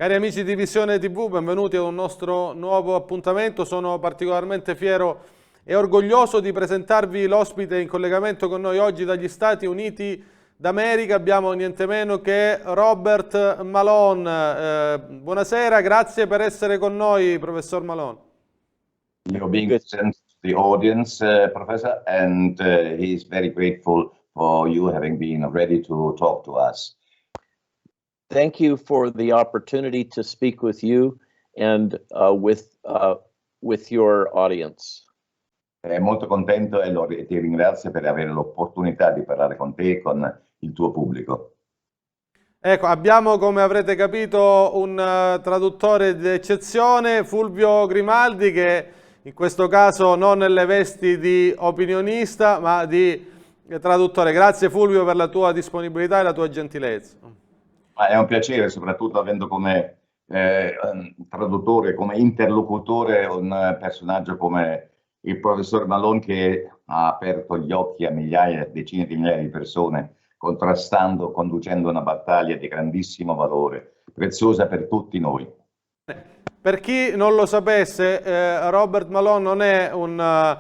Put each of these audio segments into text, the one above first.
Cari amici di Visione TV, benvenuti ad un nostro nuovo appuntamento. Sono particolarmente fiero e orgoglioso di presentarvi l'ospite in collegamento con noi oggi dagli Stati Uniti d'America. Abbiamo niente meno che Robert Malone. Buonasera, grazie per essere con noi, professor Malone. You're being sent to the audience, Professor, and he is very grateful for you having been ready to talk to us. Thank you for the opportunity to speak with you and with your audience. È molto contento e ti ringrazio per avere l'opportunità di parlare con te e con il tuo pubblico. Ecco, abbiamo, come avrete capito, un traduttore d'eccezione, Fulvio Grimaldi, che in questo caso non nelle vesti di opinionista, ma di traduttore. Grazie Fulvio per la tua disponibilità e la tua gentilezza. È un piacere, soprattutto avendo come traduttore, come interlocutore, un personaggio come il professor Malone, che ha aperto gli occhi a migliaia, decine di migliaia di persone, contrastando, conducendo una battaglia di grandissimo valore, preziosa per tutti noi. Per chi non lo sapesse, Robert Malone non è un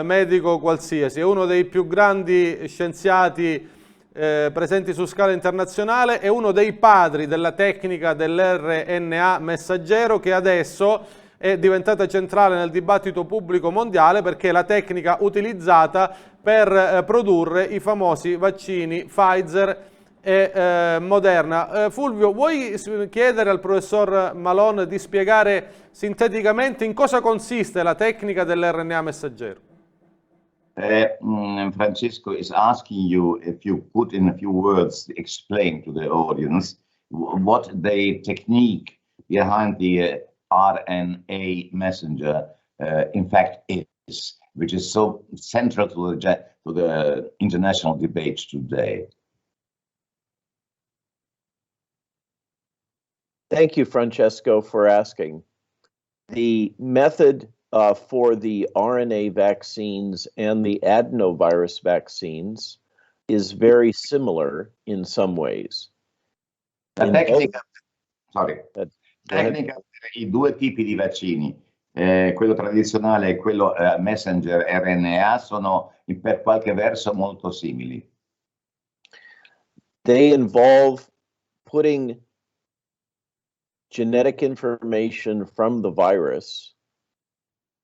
medico qualsiasi, è uno dei più grandi scienziati presenti su scala internazionale, è uno dei padri della tecnica dell'Rna messaggero, che adesso è diventata centrale nel dibattito pubblico mondiale perché è la tecnica utilizzata per produrre i famosi vaccini Pfizer e Moderna. Fulvio, vuoi chiedere al professor Malone di spiegare sinteticamente in cosa consiste la tecnica dell'RNA messaggero? Francesco is asking you if you could in a few words explain to the audience what the technique behind the RNA messenger in fact is, which is so central to the international debate today. Thank you, Francesco, for asking. The method for the RNA vaccines and the adenovirus vaccines is very similar in some ways. La tecnica, tecnica per i due tipi di vaccini, quello tradizionale e quello messenger RNA, sono per qualche verso molto simili. They involve putting genetic information from the virus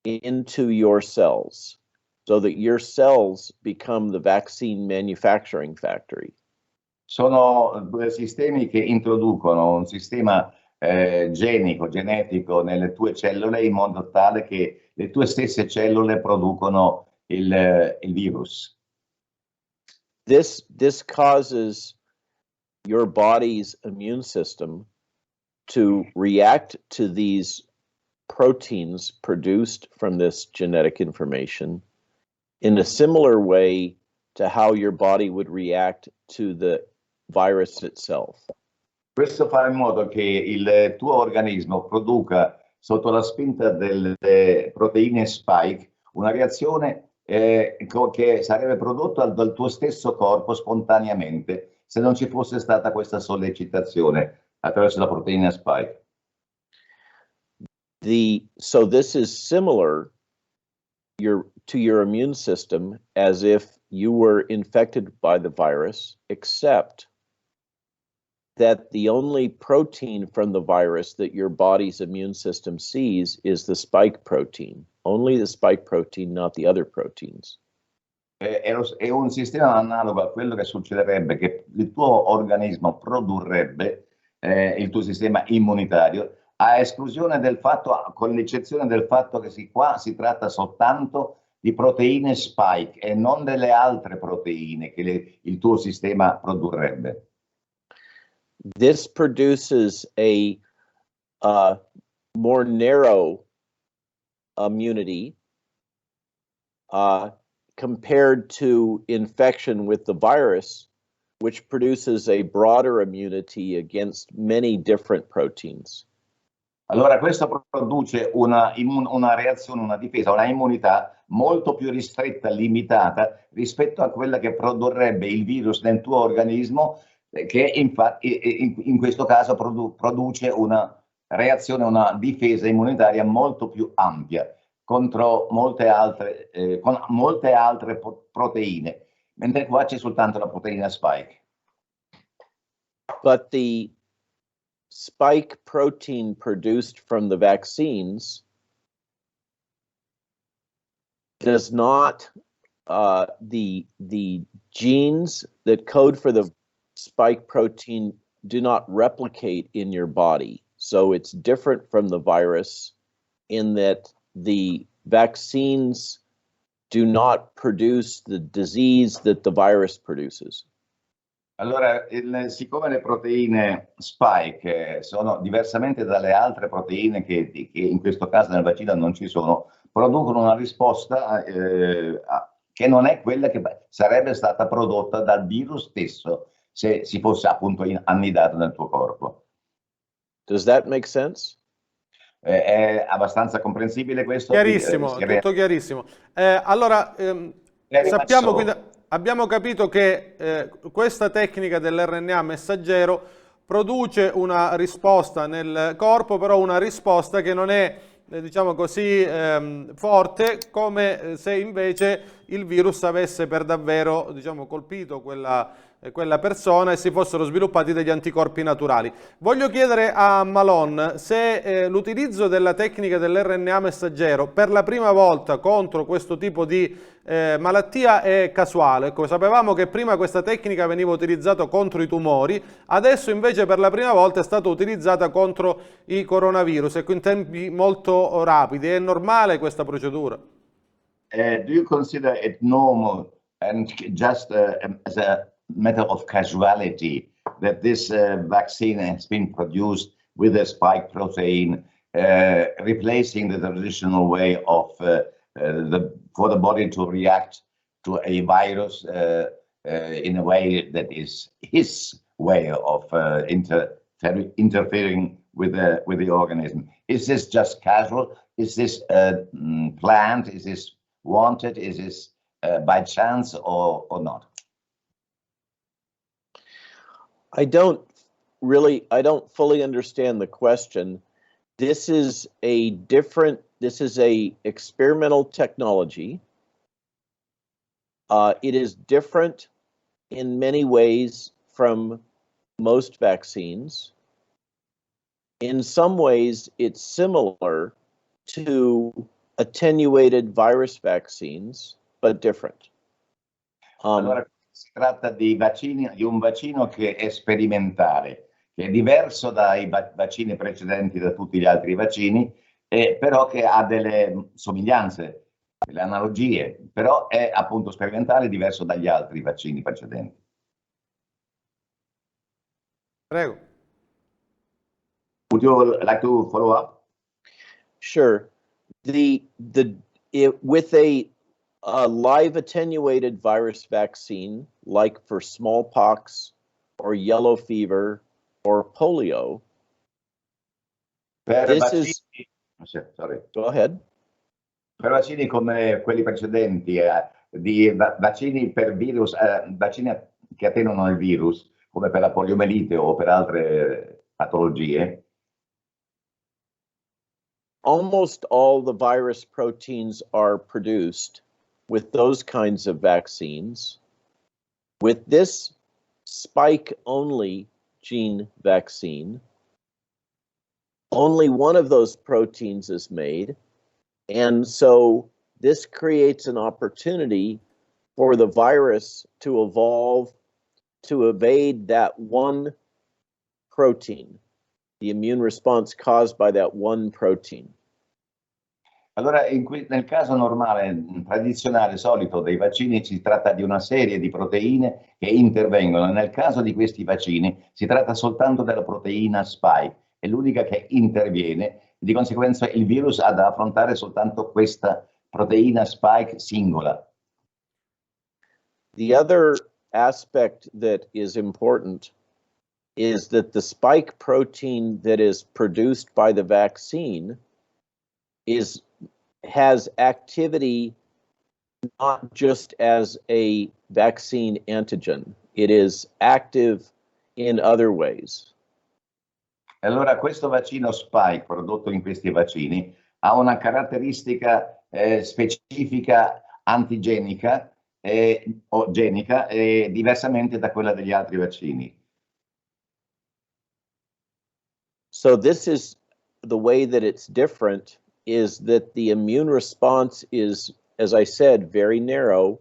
into your cells so that your cells become the vaccine manufacturing factory. Sono due sistemi che introducono un sistema genetico nelle tue cellule in modo tale che le tue stesse cellule producono il virus. This causes your body's immune system to react to these proteins produced from this genetic information in a similar way to how your body would react to the virus itself. Questo fa in modo che il tuo organismo produca, sotto la spinta delle proteine spike, una reazione che sarebbe prodotta dal tuo stesso corpo spontaneamente se non ci fosse stata questa sollecitazione attraverso la proteina spike. So this is similar to your immune system as if you were infected by the virus, except that the only protein from the virus that your body's immune system sees is the spike protein. Only the spike protein, not the other proteins. È un sistema analogo a quello che succederebbe, che il tuo organismo produrrebbe, il tuo sistema immunitario, a esclusione del fatto, con l'eccezione del fatto che qua si tratta soltanto di proteine spike e non delle altre proteine che il tuo sistema produrrebbe. This produces a more narrow immunity compared to infection with the virus, which produces a broader immunity against many different proteins. Allora questo produce una reazione, una difesa, una immunità molto più ristretta, limitata rispetto a quella che produrrebbe il virus nel tuo organismo, che infatti in questo caso produce una reazione, una difesa immunitaria molto più ampia contro molte altre, con molte altre proteine, mentre qua c'è soltanto la proteina spike. But the spike protein produced from the vaccines does not, the genes that code for the spike protein do not replicate in your body. So it's different from the virus in that the vaccines do not produce the disease that the virus produces. Allora, siccome le proteine spike sono diversamente dalle altre proteine che in questo caso nel vaccino non ci sono, producono una risposta che non è quella che sarebbe stata prodotta dal virus stesso se si fosse appunto annidato nel tuo corpo. Does that make sense? È abbastanza comprensibile questo? Chiarissimo, tutto chiarissimo. Allora, sappiamo, quindi, abbiamo capito che questa tecnica dell'RNA messaggero produce una risposta nel corpo, però una risposta che non è, diciamo così, forte come se invece il virus avesse per davvero, diciamo, colpito quella persona e si fossero sviluppati degli anticorpi naturali. Voglio chiedere a Malone se l'utilizzo della tecnica dell'RNA messaggero per la prima volta contro questo tipo di malattia è casuale. Ecco, sapevamo che prima questa tecnica veniva utilizzata contro i tumori, adesso invece per la prima volta è stata utilizzata contro i coronavirus, ecco, in tempi molto rapidi. È normale questa procedura? Do you consider it normal and just as a matter of casuality that this vaccine has been produced with a spike protein, replacing the traditional way of for the body to react to a virus in a way that is his way of interfering with the organism? Is this just casual? Is this planned? Is this wanted? Is this by chance or not? I don't fully understand the question. This is a experimental technology. It is different in many ways from most vaccines. In some ways, it's similar to attenuated virus vaccines, but different. Allora, si tratta di un vaccino che è sperimentale, che è diverso dai vaccini precedenti, da tutti gli altri vaccini, però che ha delle somiglianze, delle analogie, però è appunto sperimentale, diverso dagli altri vaccini precedenti. Prego. Would you like to follow up? Sure. With a live attenuated virus vaccine, like for smallpox or yellow fever or polio, Per vaccini, go ahead. Per vaccini come quelli precedenti, di vaccini per virus, vaccini che attenuano il virus, come per la poliomelite o per altre patologie, almost all the virus proteins are produced with those kinds of vaccines. With this spike-only gene vaccine, only one of those proteins is made, and so this creates an opportunity for the virus to evolve to evade that one protein, the immune response caused by that one protein. Allora, nel caso normale, tradizionale, solito dei vaccini, si tratta di una serie di proteine che intervengono. Nel caso di questi vaccini si tratta soltanto della proteina spike, è l'unica che interviene, di conseguenza il virus ha da affrontare soltanto questa proteina spike singola. The other aspect that is important is that the spike protein that is produced by the vaccine has activity not just as a vaccine antigen. It is active in other ways. Allora, questo vaccino Spike, prodotto in questi vaccini, ha una caratteristica specifica antigenica o genica diversamente da quella degli altri vaccini. So this is the way that it's different, is that the immune response is, as I said, very narrow.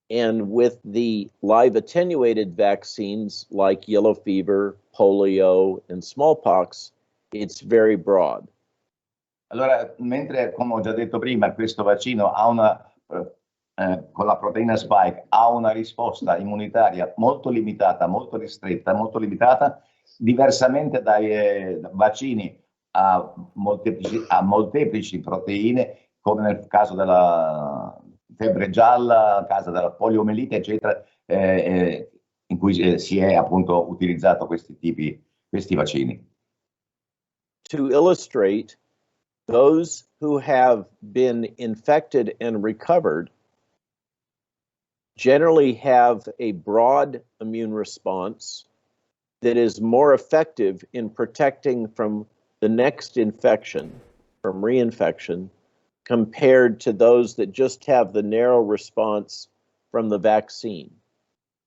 And with the live attenuated vaccines like yellow fever, polio, and smallpox, it's very broad. Allora, mentre, come ho già detto prima, questo vaccino ha con la proteina Spike ha una risposta immunitaria molto limitata, molto ristretta, molto limitata, diversamente dai vaccini a molteplici proteine, come nel caso della febbre gialla, nel caso della poliomielite, eccetera, in cui si è appunto utilizzato questi vaccini. To illustrate, those who have been infected and recovered generally have a broad immune response that is more effective in protecting from the next infection, from reinfection, compared to those that just have the narrow response from the vaccine.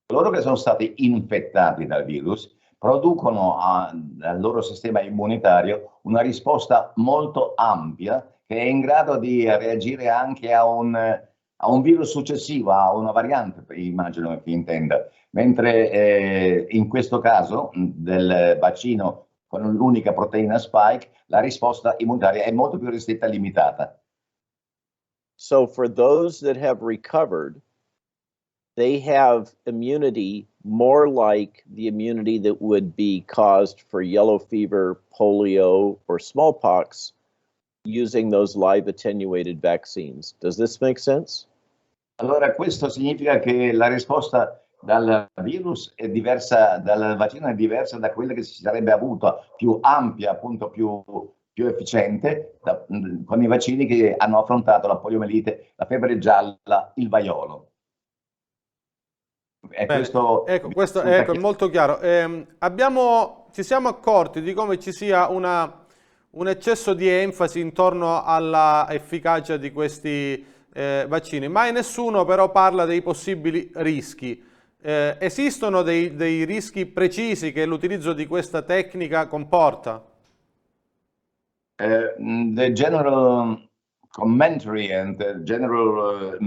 Coloro che sono stati infettati dal virus producono al loro sistema immunitario una risposta molto ampia che è in grado di reagire anche a un virus successivo, a una variante, immagino che intenda. Mentre in questo caso del vaccino con l'unica proteina Spike, la risposta immunitaria è molto più ristretta e limitata. So for those that have recovered, they have immunity more like the immunity that would be caused for yellow fever, polio, or smallpox using those live attenuated vaccines. Does this make sense? Allora, questo significa che la risposta dal virus è diversa, dal vaccino è diversa da quella che si sarebbe avuta, più ampia, appunto più efficiente, con i vaccini che hanno affrontato la poliomielite, la febbre gialla, il vaiolo. Questo è molto chiaro. Ci siamo accorti di come ci sia un eccesso di enfasi intorno alla efficacia di questi vaccini. Mai nessuno però parla dei possibili rischi. Esistono dei rischi precisi che l'utilizzo di questa tecnica comporta? The general commentary and the general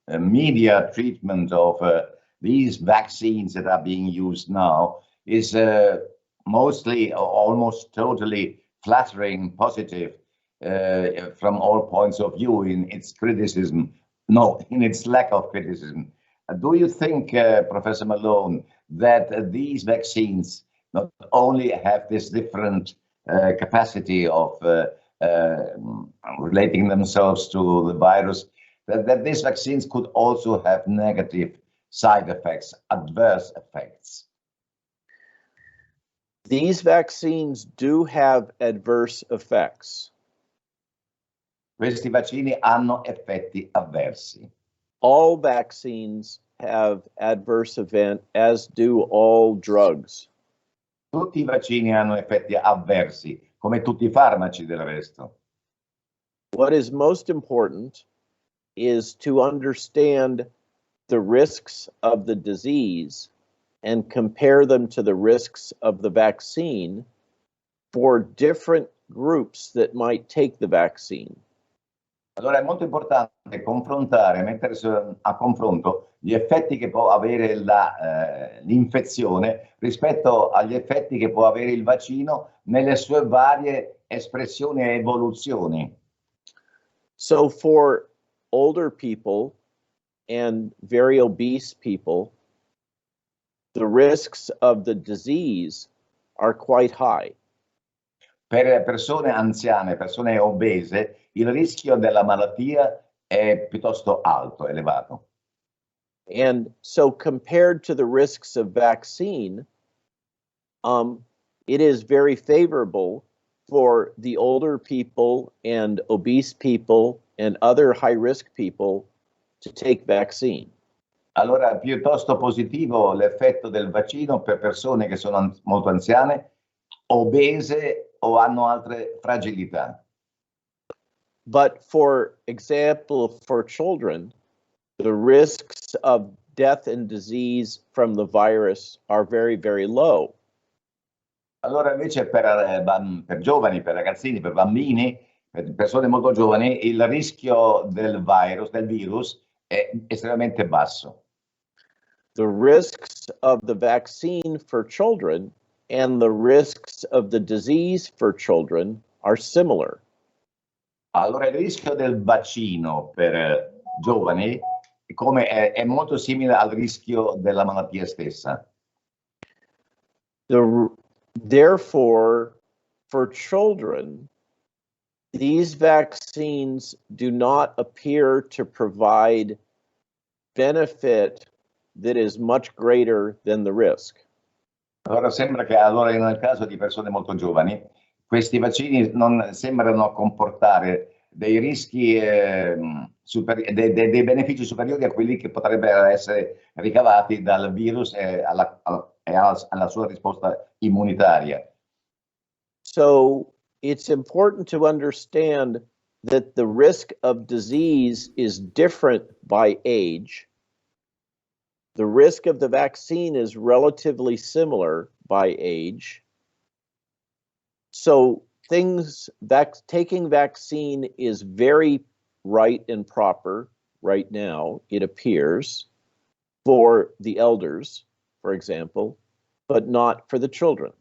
media treatment of these vaccines that are being used now is mostly or almost totally flattering, positive from all points of view in its criticism, in its lack of criticism. Do you think, Professor Malone, that these vaccines not only have this different capacity of relating themselves to the virus, that these vaccines could also have negative side effects, adverse effects? These vaccines do have adverse effects. Questi vaccini hanno effetti avversi. All vaccines have adverse event, as do all drugs. Tutti i vaccini hanno effetti avversi, come tutti i farmaci del resto. What is most important is to understand the risks of the disease and compare them to the risks of the vaccine for different groups that might take the vaccine. Allora è molto importante confrontare, mettersi a confronto gli effetti che può avere l'infezione rispetto agli effetti che può avere il vaccino nelle sue varie espressioni e evoluzioni. So for older people and very obese people, the risks of the disease are quite high. Per persone anziane, persone obese, il rischio della malattia è piuttosto alto, elevato. And so compared to the risks of vaccine, it is very favorable for the older people and obese people and other high-risk people to take vaccine. Allora, piuttosto positivo l'effetto del vaccino per persone che sono molto anziane, obese o hanno altre fragilità. But for example, for children, the risks of death and disease from the virus are very, very low. Allora invece per giovani, per ragazzini, per bambini, per persone molto giovani, il rischio del virus, è estremamente basso. The risks of the vaccine for children and the risks of the disease for children are similar. Allora il rischio del vaccino per giovani è molto simile al rischio della malattia stessa. Therefore, for children, these vaccines do not appear to provide benefit that is much greater than the risk. Allora sembra che nel caso di persone molto giovani, questi vaccini non sembrano comportare dei rischi, dei benefici superiori a quelli che potrebbero essere ricavati dal virus e alla sua risposta immunitaria. So it's important to understand that the risk of disease is different by age. The risk of the vaccine is relatively similar by age. So taking vaccine is very right and proper right now, it appears, for the elders, for example, but not for the children.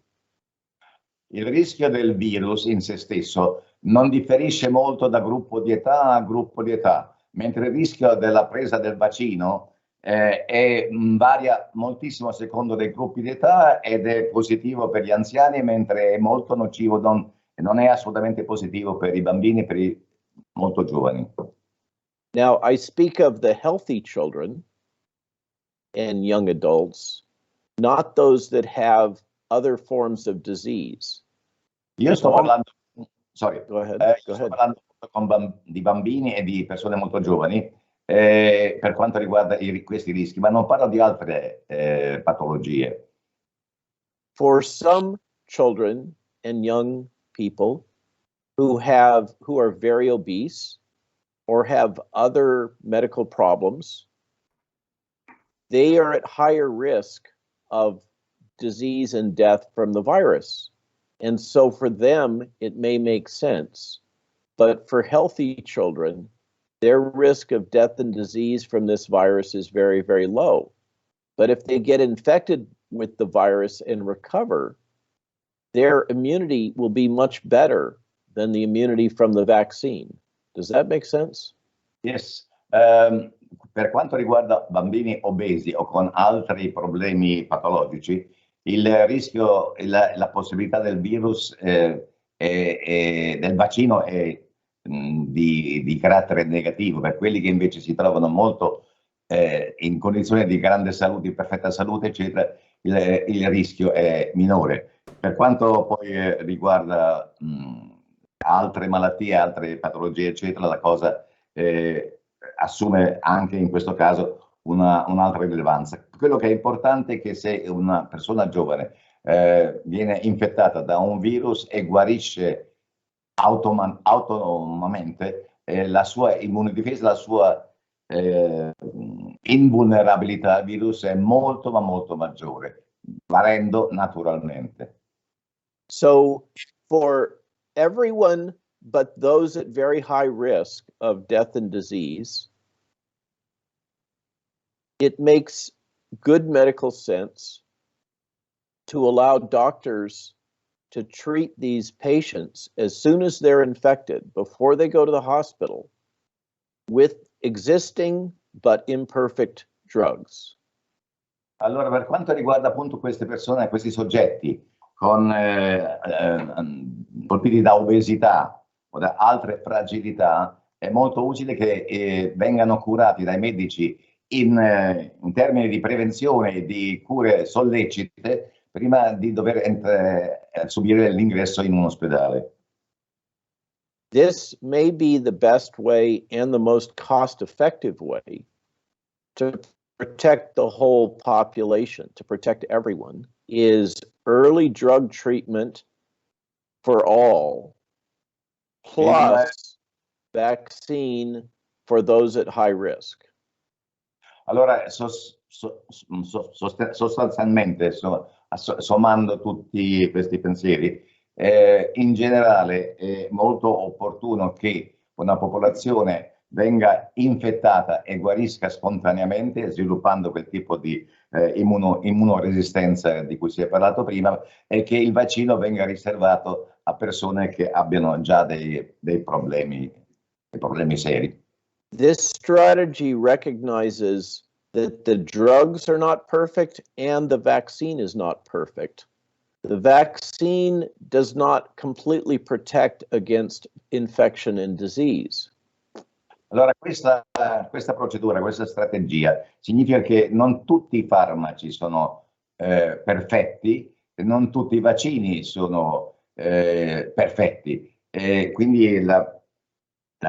Il rischio del virus in se stesso non differisce molto da gruppo di età a gruppo di età, mentre il rischio della presa del vaccino varia moltissimo a secondo dei gruppi di età ed è positivo per gli anziani, mentre è molto nocivo, non è assolutamente positivo per i bambini e per i molto giovani. Now, I speak of the healthy children and young adults, not those that have other forms of disease. Io sto parlando, Go ahead. sto parlando di bambini e di persone molto giovani per quanto riguarda questi rischi, ma non parlo di altre patologie. For some children and young people who are very obese or have other medical problems, they are at higher risk of disease and death from the virus. And so for them, it may make sense. But for healthy children, their risk of death and disease from this virus is very, very low. But if they get infected with the virus and recover, their immunity will be much better than the immunity from the vaccine. Does that make sense? Yes. Per quanto riguarda bambini obesi o con altri problemi patologici, il rischio, la possibilità del virus del vaccino è di carattere negativo. Per quelli che invece si trovano molto in condizioni di grande salute, di perfetta salute, eccetera, il rischio è minore. Per quanto poi riguarda altre malattie, altre patologie, eccetera, la cosa assume anche in questo caso un'altra rilevanza. Quello che è importante è che se una persona giovane viene infettata da un virus e guarisce autonomamente, la sua immunodifesa, la sua invulnerabilità al virus è molto ma molto maggiore, guarendo naturalmente. So for everyone but those at very high risk of death and disease, it makes good medical sense to allow doctors to treat these patients as soon as they're infected, before they go to the hospital, with existing but imperfect drugs. Allora, per quanto riguarda appunto queste persone, questi soggetti con colpiti da obesità o da altre fragilità, è molto utile che vengano curati dai medici in termini di prevenzione e di cure sollecite prima di dover subire l'ingresso in un ospedale. This may be the best way and the most cost-effective way to protect the whole population, to protect everyone, is early drug treatment for all, plus vaccine for those at high risk. Allora, sostanzialmente, sommando tutti questi pensieri, in generale è molto opportuno che una popolazione venga infettata e guarisca spontaneamente, sviluppando quel tipo di immunoresistenza di cui si è parlato prima, e che il vaccino venga riservato a persone che abbiano già dei problemi seri. This strategy recognizes that the drugs are not perfect and the vaccine is not perfect. The vaccine does not completely protect against infection and disease. Allora, questa procedura, questa strategia significa che non tutti i farmaci sono perfetti, non tutti i vaccini sono perfetti. Quindi la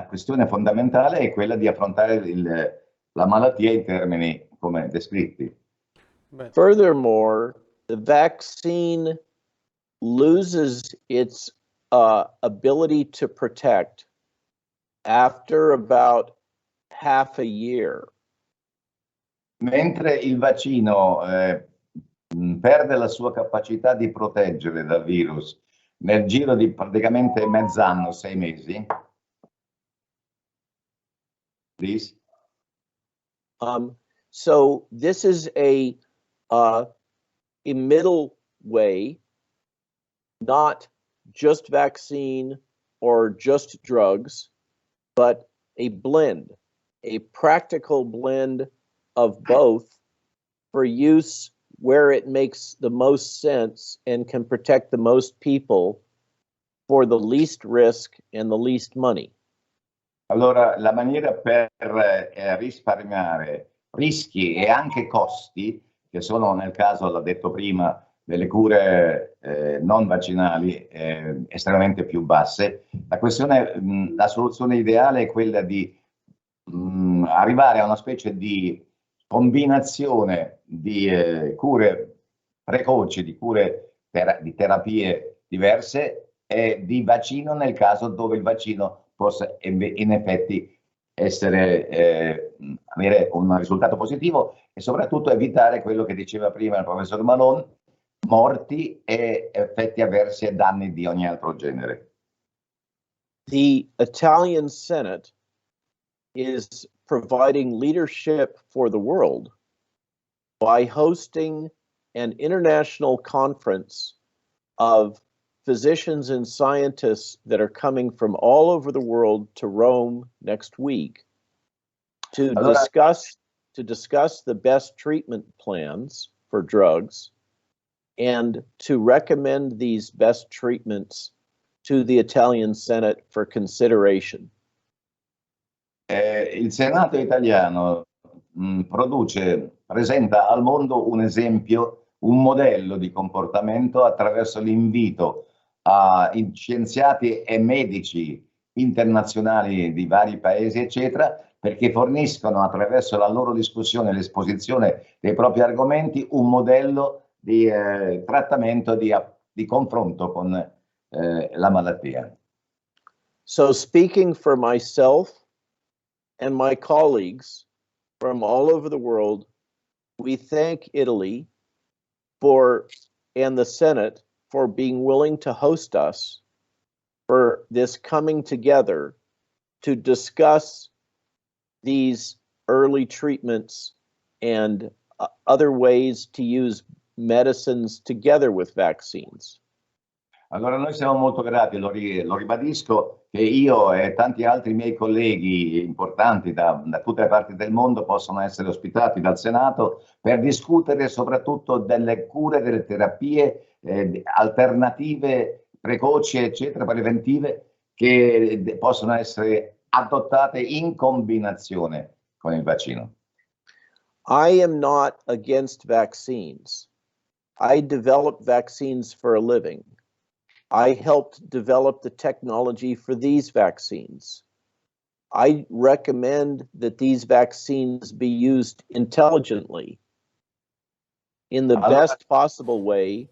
questione fondamentale è quella di affrontare la malattia in termini come descritti. Furthermore, the vaccine loses its ability to protect after about half a year. Mentre il vaccino perde la sua capacità di proteggere dal virus nel giro di praticamente mezz'anno, 6 mesi. Please. So this is a middle way, not just vaccine or just drugs, but a blend, a practical blend of both for use where it makes the most sense and can protect the most people for the least risk and the least money. Allora, la maniera per risparmiare rischi e anche costi, che sono nel caso, l'ha detto prima, delle cure non vaccinali estremamente più basse, la soluzione ideale è quella di arrivare a una specie di combinazione di cure precoci, di cure di terapie diverse e di vaccino nel caso dove il vaccino possa in effetti avere un risultato positivo e soprattutto evitare quello che diceva prima il professor Malone, morti e effetti avversi e danni di ogni altro genere. The Italian Senate is providing leadership for the world by hosting an international conference of physicians and scientists that are coming from all over the world to Rome next week to discuss the best treatment plans for drugs and to recommend these best treatments to the Italian Senate for consideration. Il Senato italiano presenta al mondo un esempio, un modello di comportamento attraverso l'invito a scienziati e medici internazionali di vari paesi, eccetera, perché forniscono attraverso la loro discussione e l'esposizione dei propri argomenti un modello di trattamento, di confronto con la malattia. So speaking for myself and my colleagues from all over the world, we thank Italy and the Senate for being willing to host us for this coming together to discuss these early treatments and other ways to use medicines together with vaccines. Allora noi siamo molto grati, lo ribadisco, che io e tanti altri miei colleghi importanti da tutte le parti del mondo possono essere ospitati dal Senato per discutere soprattutto delle cure, delle terapie alternative, precoci, eccetera, preventive, che possono essere adottate in combinazione con il vaccino. I am not against vaccines. I develop vaccines for a living. I helped develop the technology for these vaccines. I recommend that these vaccines be used intelligently in the Allora, best possible way,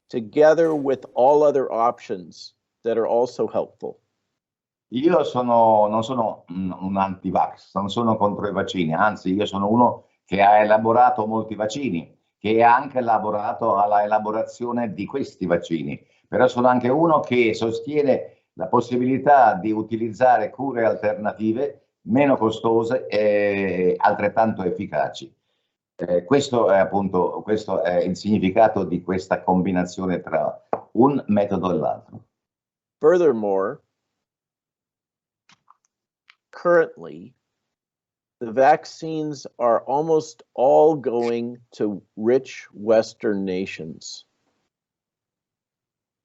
together with all other options that are also helpful. io non sono un anti-vax, non sono contro i vaccini, anzi io sono uno che ha elaborato molti vaccini, che ha anche lavorato alla elaborazione di questi vaccini, però sono anche uno che sostiene la possibilità di utilizzare cure alternative meno costose e altrettanto efficaci. Questo è il significato di questa combinazione tra un metodo e l'altro. Furthermore, currently, the vaccines are almost all going to rich Western nations.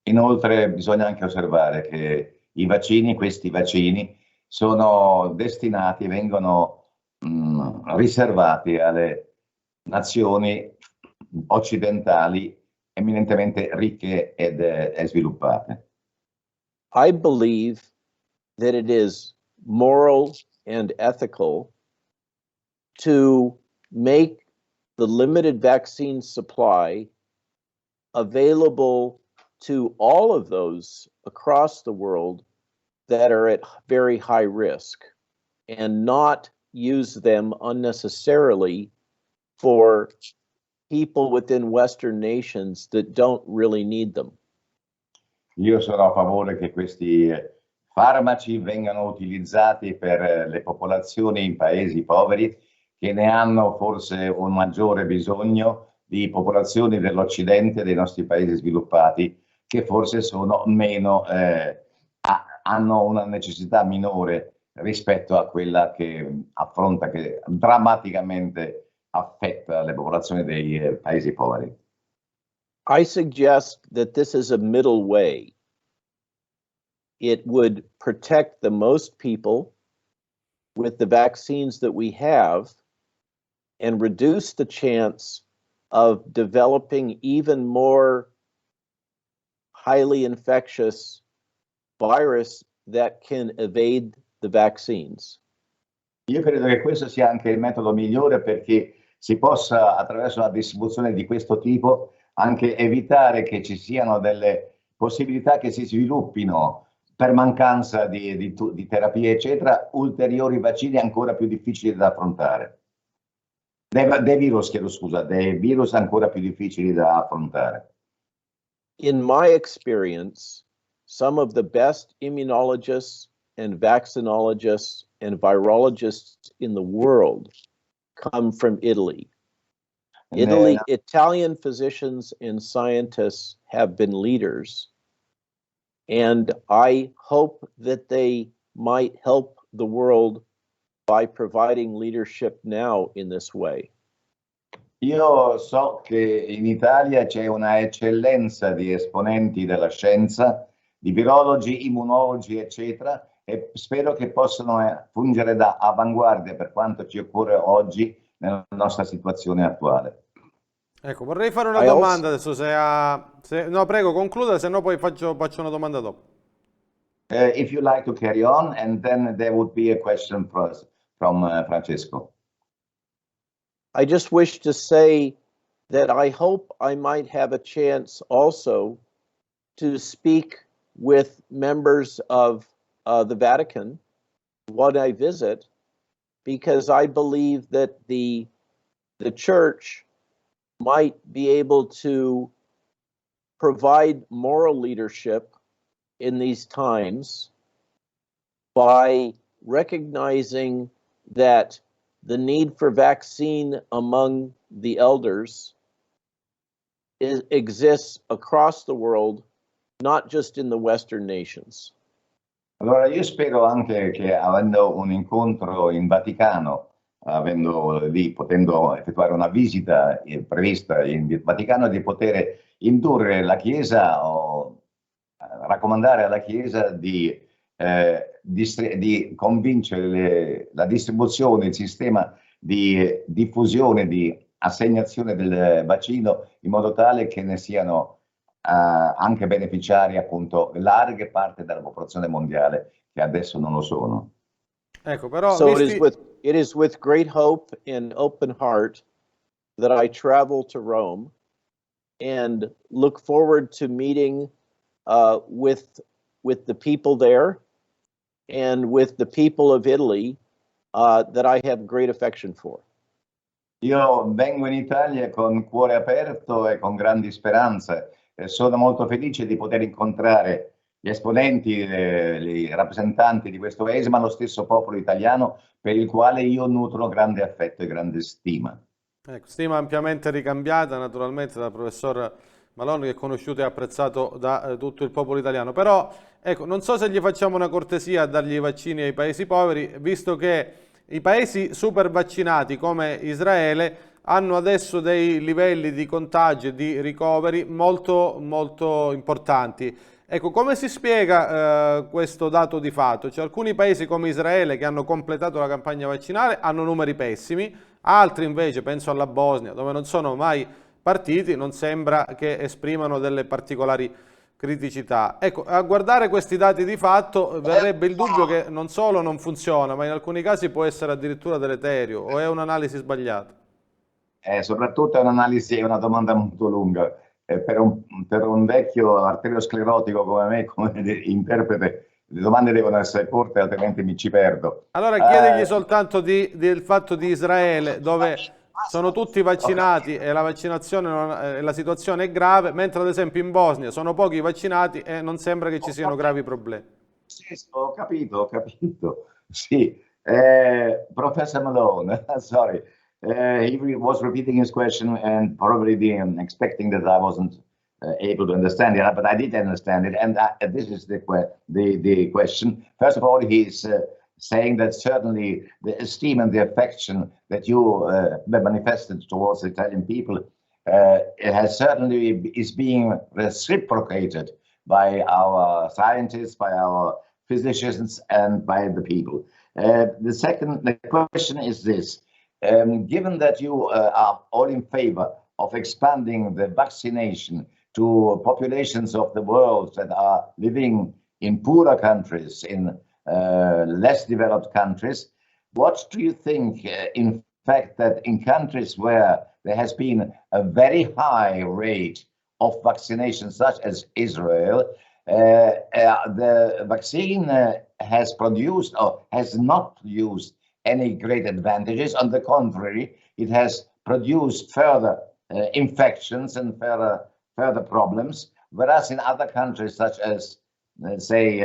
Inoltre bisogna anche osservare che questi vaccini, sono destinati, vengono riservati alle nazioni occidentali eminentemente ricche e sviluppate. I believe that it is moral and ethical to make the limited vaccine supply available to all of those across the world that are at very high risk, and not use them unnecessarily for people within Western nations that don't really need them. Io sono a favore che questi farmaci vengano utilizzati per le popolazioni in paesi poveri che ne hanno forse un maggiore bisogno, di popolazioni dell'Occidente, dei nostri paesi sviluppati, che forse sono meno, hanno una necessità minore rispetto a quella che affronta, che drammaticamente affetta le popolazioni dei paesi poveri. I suggest that this is a middle way. It would protect the most people with the vaccines that we have and reduce the chance of developing even more highly infectious virus that can evade the vaccines. Io credo che questo sia anche il metodo migliore, perché si possa, attraverso una distribuzione di questo tipo, anche evitare che ci siano delle possibilità che si sviluppino, per mancanza di terapie eccetera, ulteriori vaccini ancora più difficili da affrontare. Dei virus ancora più difficili da affrontare. In my experience, some of the best immunologists and vaccinologists and virologists in the world come from Italy. Italian physicians and scientists have been leaders, and I hope that they might help the world by providing leadership now in this way. Io so che in Italia c'è una eccellenza di esponenti della scienza, di virologi, immunologi, eccetera, e spero che possano fungere da avanguardia per quanto ci occorre oggi nella nostra situazione attuale. Ecco, vorrei fare una domanda adesso, no, prego, concluda, se no poi faccio una domanda dopo. If you like to carry on, and then there would be a question from Francesco. I just wish to say that I hope I might have a chance also to speak with members of the Vatican when I visit, because I believe that the church might be able to provide moral leadership in these times by recognizing that the need for vaccine among the elders exists across the world, not just in the Western nations. Allora io spero anche che, avendo un incontro in Vaticano, potendo effettuare una visita prevista in Vaticano, di poter indurre la Chiesa o raccomandare alla Chiesa di convincere la distribuzione, il sistema di diffusione, di assegnazione del vaccino, in modo tale che ne siano anche beneficiari appunto larghe parti della popolazione mondiale che adesso non lo sono. Ecco, però So visti... it is with great hope and open heart that I travel to Rome and look forward to meeting with the people there and with the people of Italy that I have great affection for. Io vengo in Italia con cuore aperto e con grandi speranze. Sono molto felice di poter incontrare gli esponenti, i rappresentanti di questo paese, ma lo stesso popolo italiano per il quale io nutro grande affetto e grande stima. Ecco, stima ampiamente ricambiata naturalmente dal professor Malone, che è conosciuto e apprezzato da tutto il popolo italiano. Però, ecco, non so se gli facciamo una cortesia a dargli i vaccini ai paesi poveri, visto che i paesi super vaccinati come Israele hanno adesso dei livelli di contagio e di ricoveri molto, molto importanti. Ecco, come si spiega questo dato di fatto? Cioè, alcuni paesi come Israele, che hanno completato la campagna vaccinale, hanno numeri pessimi, altri invece, penso alla Bosnia, dove non sono mai partiti, non sembra che esprimano delle particolari criticità. Ecco, a guardare questi dati di fatto verrebbe il dubbio che non solo non funziona, ma in alcuni casi può essere addirittura deleterio, o è un'analisi sbagliata? Soprattutto è un'analisi, è una domanda molto lunga. Per un vecchio arteriosclerotico come me, come interprete, le domande devono essere corte, altrimenti mi ci perdo. Allora chiedigli soltanto del fatto di Israele, dove sono tutti Ho vaccinati capito. e la vaccinazione la situazione è grave, mentre ad esempio in Bosnia sono pochi vaccinati e non sembra che ci Ho siano capito. gravi problemi. Sì, sì, ho capito, ho capito. Sì, Professor Malone, sorry, was repeating his question and probably expecting that I wasn't able to understand it, but I did understand it, and this is the question. First of all, he's saying that certainly the esteem and the affection that you manifested towards the Italian people it has certainly is being reciprocated by our scientists, by our physicians, and by the people. The question is this. Given that you are all in favor of expanding the vaccination to populations of the world that are living in poorer countries, in less developed countries, what do you think, in fact, that in countries where there has been a very high rate of vaccination, such as Israel, the vaccine has produced or has not produced any great advantages. On the contrary, it has produced further infections and further problems. Whereas in other countries, such as, let's say,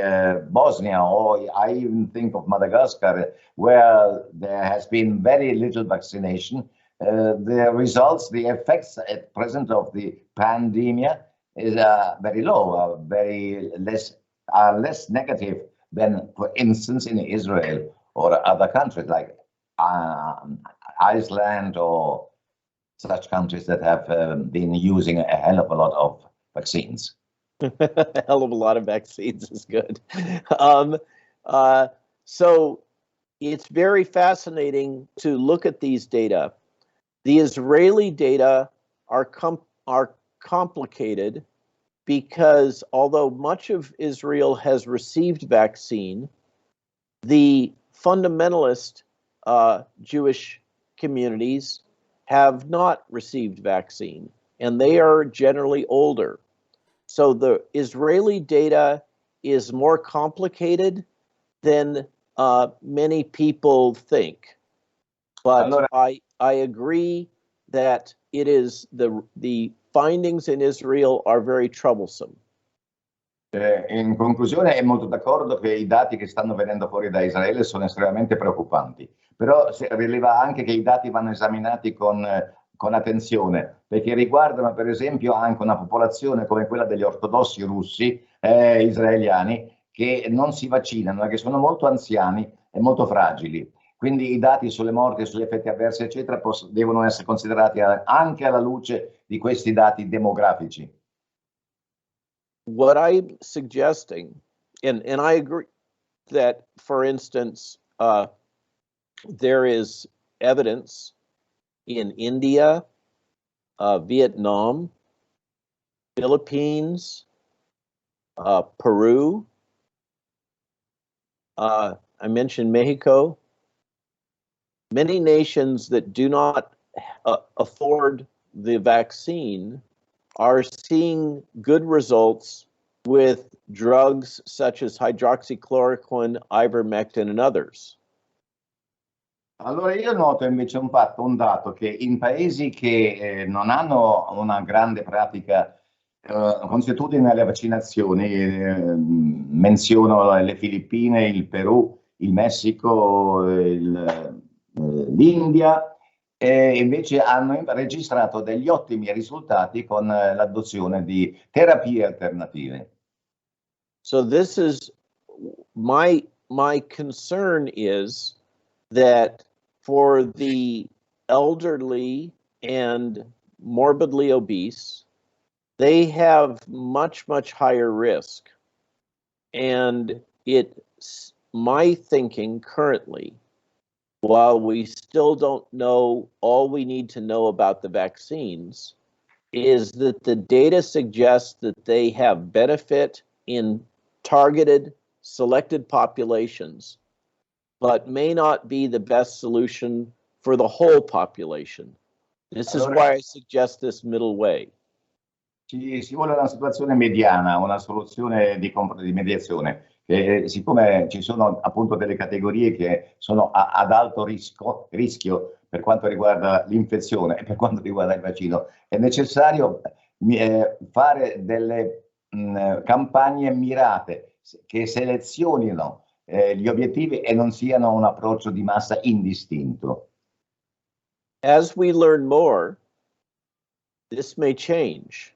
Bosnia, or I even think of Madagascar, where there has been very little vaccination, the results, the effects at present of the pandemia is very low, are less negative than, for instance, in Israel or other countries like Iceland or such countries that have been using a hell of a lot of vaccines. A hell of a lot of vaccines is good. So it's very fascinating to look at these data. The Israeli data are complicated because although much of Israel has received vaccine, the fundamentalist Jewish communities have not received vaccine, and they are generally older. So the Israeli data is more complicated than many people think. But Allora, I agree that it is the findings in Israel are very troublesome. in conclusione, è molto d'accordo che i dati che stanno venendo fuori da Israele sono estremamente preoccupanti, però rileva anche che i dati vanno esaminati con attenzione, perché riguardano per esempio anche una popolazione come quella degli ortodossi russi, israeliani, che non si vaccinano e che sono molto anziani e molto fragili. Quindi i dati sulle morti, sugli effetti avversi, eccetera, devono essere considerati anche alla luce di questi dati demografici. What I'm suggesting, and I agree that, for instance, there is evidence in India, Vietnam, Philippines, Peru, I mentioned Mexico. Many nations that do not afford the vaccine are seeing good results with drugs such as hydroxychloroquine, ivermectin, and others. Allora io noto invece un dato che in paesi che non hanno una grande pratica consuetudine alle vaccinazioni, menziono le Filippine, il Perù, il Messico, l'India, e invece hanno registrato degli ottimi risultati con l'adozione di terapie alternative. So this is my concern is that for the elderly and morbidly obese, they have much higher risk. And it's my thinking currently, while we still don't know all we need to know about the vaccines, is that the data suggests that they have benefit in targeted, selected populations, but may not be the best solution for the whole population. This is why I suggest this middle way. Si vuole una situazione mediana, una soluzione di mediazione. Siccome ci sono appunto delle categorie che sono ad alto rischio per quanto riguarda l'infezione e per quanto riguarda il vaccino, è necessario fare delle campagne mirate che selezionino gli obiettivi e non siano un approccio di massa indistinto. As we learn more, this may change.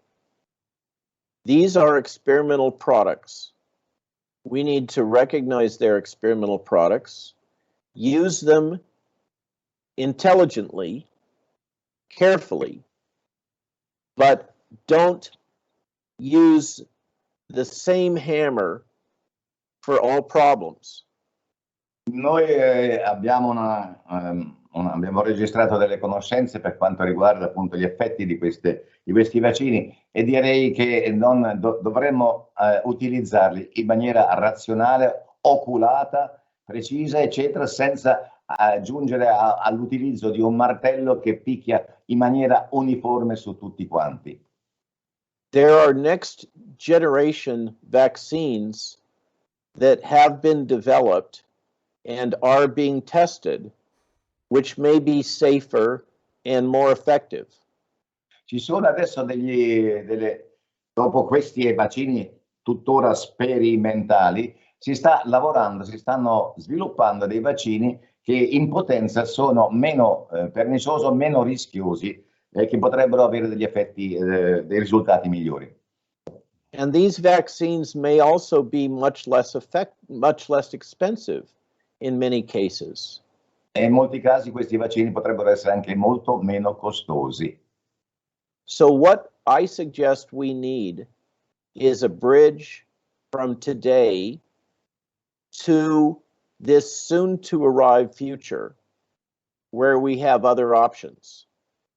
These are experimental products. We need to recognize their experimental products, use them intelligently, carefully, but don't use the same hammer for all problems. Noi abbiamo registrato delle conoscenze per quanto riguarda appunto gli effetti di questi vaccini e direi che dovremmo utilizzarli in maniera razionale, oculata, precisa, eccetera, senza giungere all'utilizzo di un martello che picchia in maniera uniforme su tutti quanti. There are next generation vaccines that have been developed and are being tested, which may be safer and more effective. Ci sono adesso dopo questi vaccini tuttora sperimentali, si sta lavorando, si stanno sviluppando dei vaccini che in potenza sono meno perniciosi, meno rischiosi, che potrebbero avere degli effetti, dei risultati migliori. And these vaccines may also be much less expensive in many cases. E in molti casi questi vaccini potrebbero essere anche molto meno costosi. So what I suggest we need is a bridge from today to this soon to arrive future where we have other options.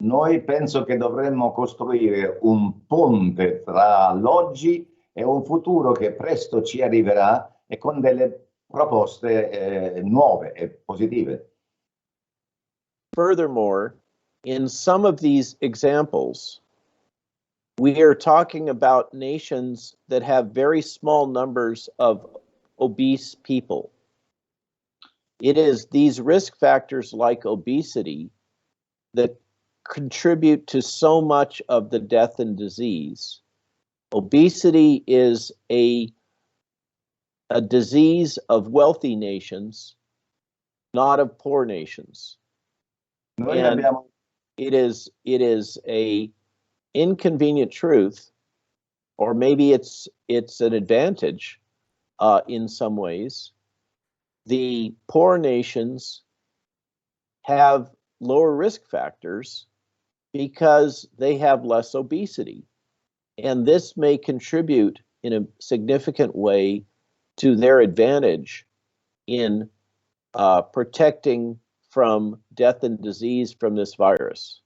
Noi penso che dovremmo costruire un ponte tra l'oggi e un futuro che presto ci arriverà e con delle proposte nuove e positive. Furthermore, in some of these examples, we are talking about nations that have very small numbers of obese people. It is these risk factors like obesity that contribute to so much of the death and disease. Obesity is a disease of wealthy nations, not of poor nations. And it is a inconvenient truth, or maybe it's an advantage in some ways. The poor nations have lower risk factors because they have less obesity. And this may contribute in a significant way to their advantage in protecting from death and disease from this virus.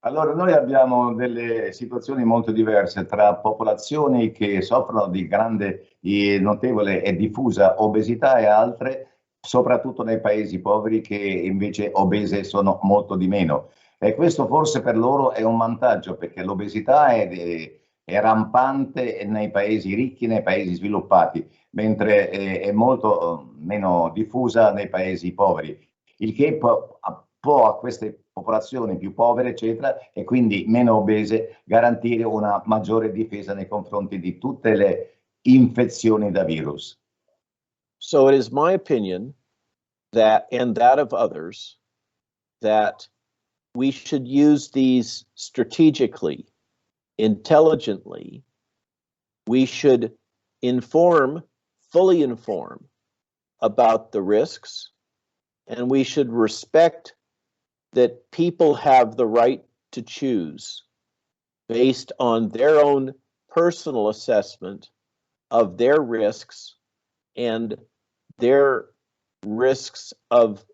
Allora, noi abbiamo delle situazioni molto diverse tra popolazioni che soffrono di grande, di notevole e diffusa obesità e altre, soprattutto nei paesi poveri che invece obese sono molto di meno. E questo forse per loro è un vantaggio perché l'obesità è rampante nei paesi ricchi, nei paesi sviluppati, mentre è molto meno diffusa nei paesi poveri, il che può a queste popolazioni più povere, eccetera, e quindi meno obese, garantire una maggiore difesa nei confronti di tutte le infezioni da virus. So it is my opinion that, and that of others, that we should use these strategically, intelligently. We should fully inform about the risks, and we should respect that people have the right to choose based on their own personal assessment of their risks and their risks of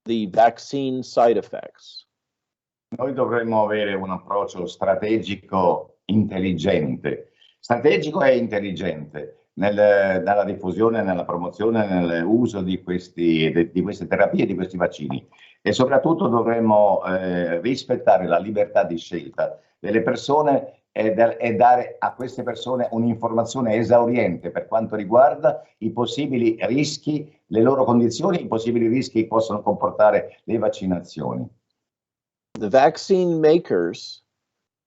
the vaccine side effects. Noi dovremmo avere un approccio strategico intelligente. Strategico e intelligente nella diffusione, nella promozione, nell'uso di queste terapie, di questi vaccini. E soprattutto dovremmo rispettare la libertà di scelta delle persone e dare a queste persone un'informazione esauriente per quanto riguarda i possibili rischi, le loro condizioni, i possibili rischi che possono comportare le vaccinazioni. The vaccine makers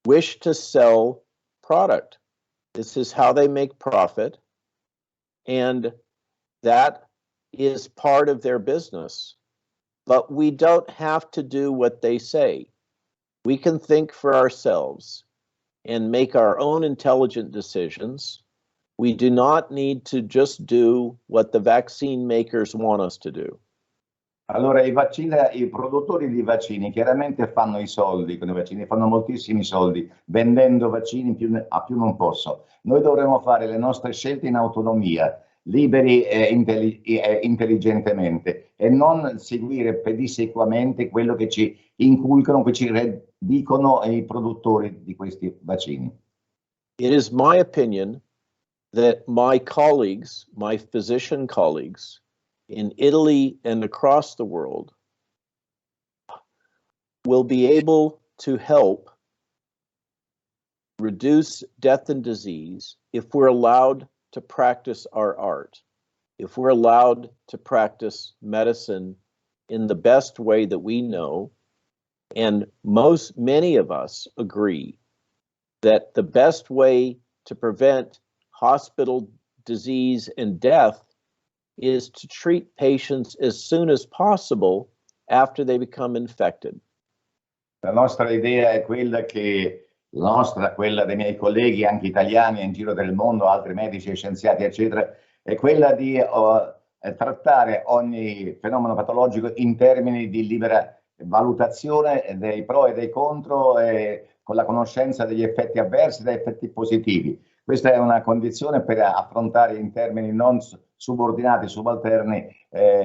wish to sell product. This is how they make profit, and that is part of their business. But we don't have to do what they say. We can think for ourselves and make our own intelligent decisions. We do not need to just do what the vaccine makers want us to do. Allora, i produttori di vaccini chiaramente fanno i soldi con i vaccini, fanno moltissimi soldi vendendo vaccini a più non posso. Noi dovremmo fare le nostre scelte in autonomia, liberi e intelligentemente, e non seguire pedissequamente quello che ci inculcano, che ci dicono i produttori di questi vaccini. It is my opinion that my colleagues, my physician colleagues, in Italy and across the world will be able to help reduce death and disease if we're allowed to practice our art, if we're allowed to practice medicine in the best way that we know. And many of us agree that the best way to prevent hospital disease and death is to treat patients as soon as possible after they become infected. La nostra idea è quella quella dei miei colleghi, anche italiani in giro del mondo, altri medici e scienziati, eccetera, è quella di trattare ogni fenomeno patologico in termini di libera valutazione dei pro e dei contro, con la conoscenza degli effetti avversi e degli effetti positivi. Questa è una condizione per affrontare in termini non subordinati, subalterni,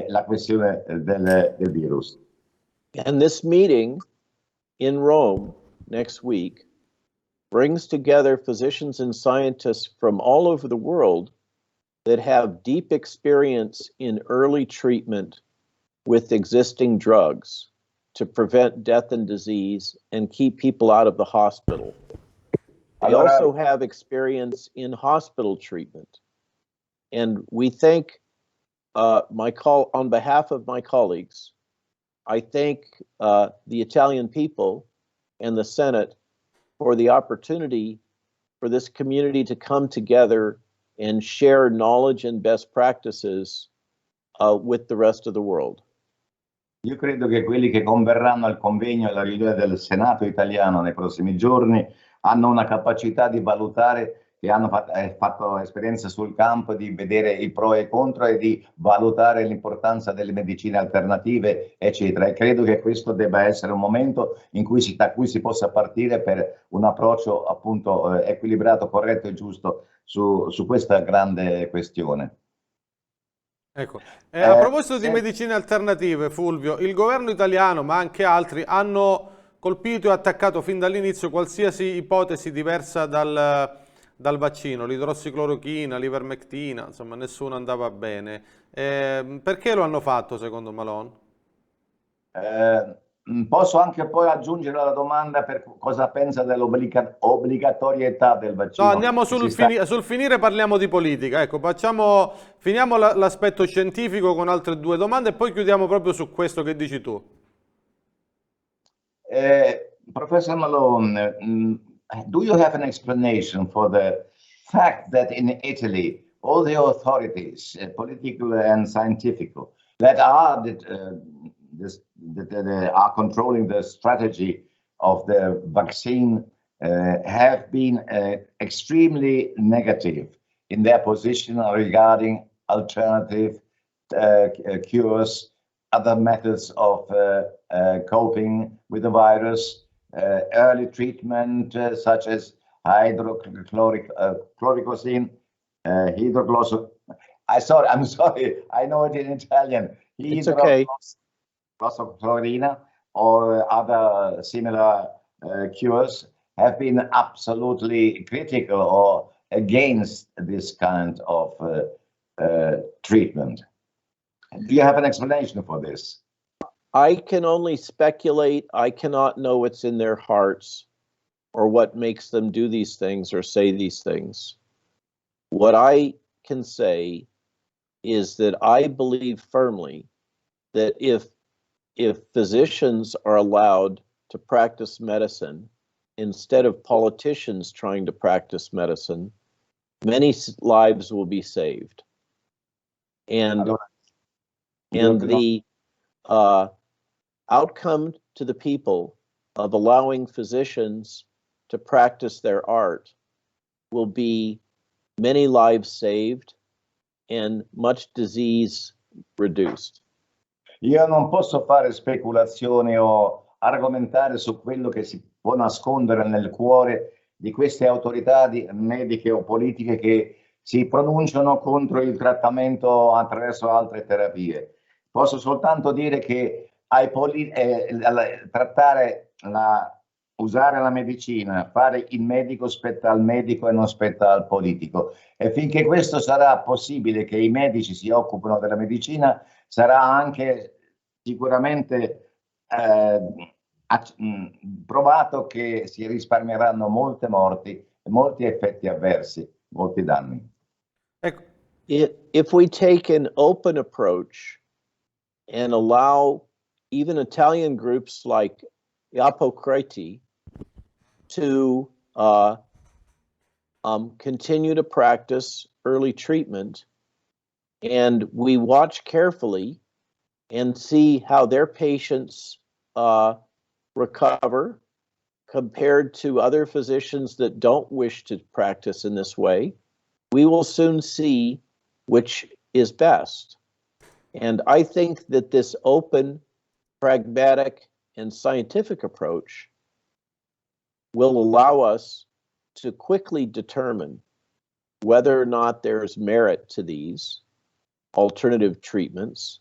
la questione del virus. And this meeting in Rome next week brings together physicians and scientists from all over the world that have deep experience in early treatment with existing drugs to prevent death and disease and keep people out of the hospital. They also have experience in hospital treatment. And we thank on behalf of my colleagues, I thank the Italian people and the Senate for the opportunity for this community to come together and share knowledge and best practices with the rest of the world. Io credo che quelli che converranno al convegno e alla riunione del Senato italiano nei prossimi giorni hanno una capacità di valutare, che hanno fatto esperienza sul campo, di vedere i pro e i contro e di valutare l'importanza delle medicine alternative, eccetera. E credo che questo debba essere un momento da cui si possa partire per un approccio appunto equilibrato, corretto e giusto su questa grande questione. Ecco, a proposito di medicine alternative, Fulvio, il governo italiano, ma anche altri, hanno colpito e attaccato fin dall'inizio qualsiasi ipotesi diversa dal vaccino, l'idrossiclorochina, l'ivermectina, insomma nessuno andava bene. Perché lo hanno fatto secondo Malone? Posso anche poi aggiungere la domanda per cosa pensa dell'obbligatorietà del No, vaccino? andiamo sul finire, parliamo di politica. Ecco, finiamo l'aspetto scientifico con altre due domande e poi chiudiamo proprio su questo che dici tu. Professor Malone, do you have an explanation for the fact that in Italy, all the authorities, political and scientific, that are are controlling the strategy of the vaccine have been extremely negative in their position regarding alternative cures, other methods of coping with the virus, early treatment such as hydrochloricosine, I'm sorry, I know it in Italian. It's okay. Hydrochloricosine or other similar cures have been absolutely critical or against this kind of treatment. Do you have an explanation for this? I can only speculate. I cannot know what's in their hearts or what makes them do these things or say these things. What I can say is that I believe firmly that if physicians are allowed to practice medicine instead of politicians trying to practice medicine, many lives will be saved. And the outcome to the people of allowing physicians to practice their art will be many lives saved and much disease reduced. Io non posso fare speculazioni o argomentare su quello che si può nascondere nel cuore di queste autorità mediche o politiche che si pronunciano contro il trattamento attraverso altre terapie. Posso soltanto dire che usare la medicina, fare il medico spetta al medico e non spetta al politico. E finché questo sarà possibile, che i medici si occupino della medicina, sarà anche sicuramente provato che si risparmieranno molte morti, molti effetti avversi, molti danni. If we take an open approach and allow even Italian groups like Costruiti to continue to practice early treatment, and we watch carefully and see how their patients recover compared to other physicians that don't wish to practice in this way, we will soon see which is best. And I think that this open, pragmatic, and scientific approach will allow us to quickly determine whether or not there's merit to these alternative treatments.